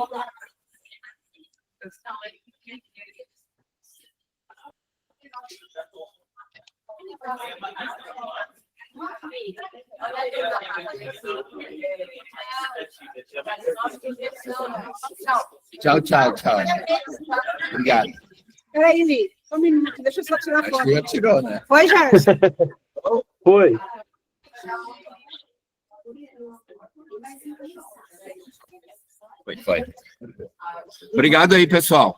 Tchau. Obrigado. Peraí, Li. Só um minuto, deixa eu só tirar a Acho foto. que já tirou, né? Oi, Gerson. Foi. Foi. Obrigado aí, pessoal.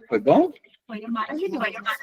Foi bom? Foi maravilhoso.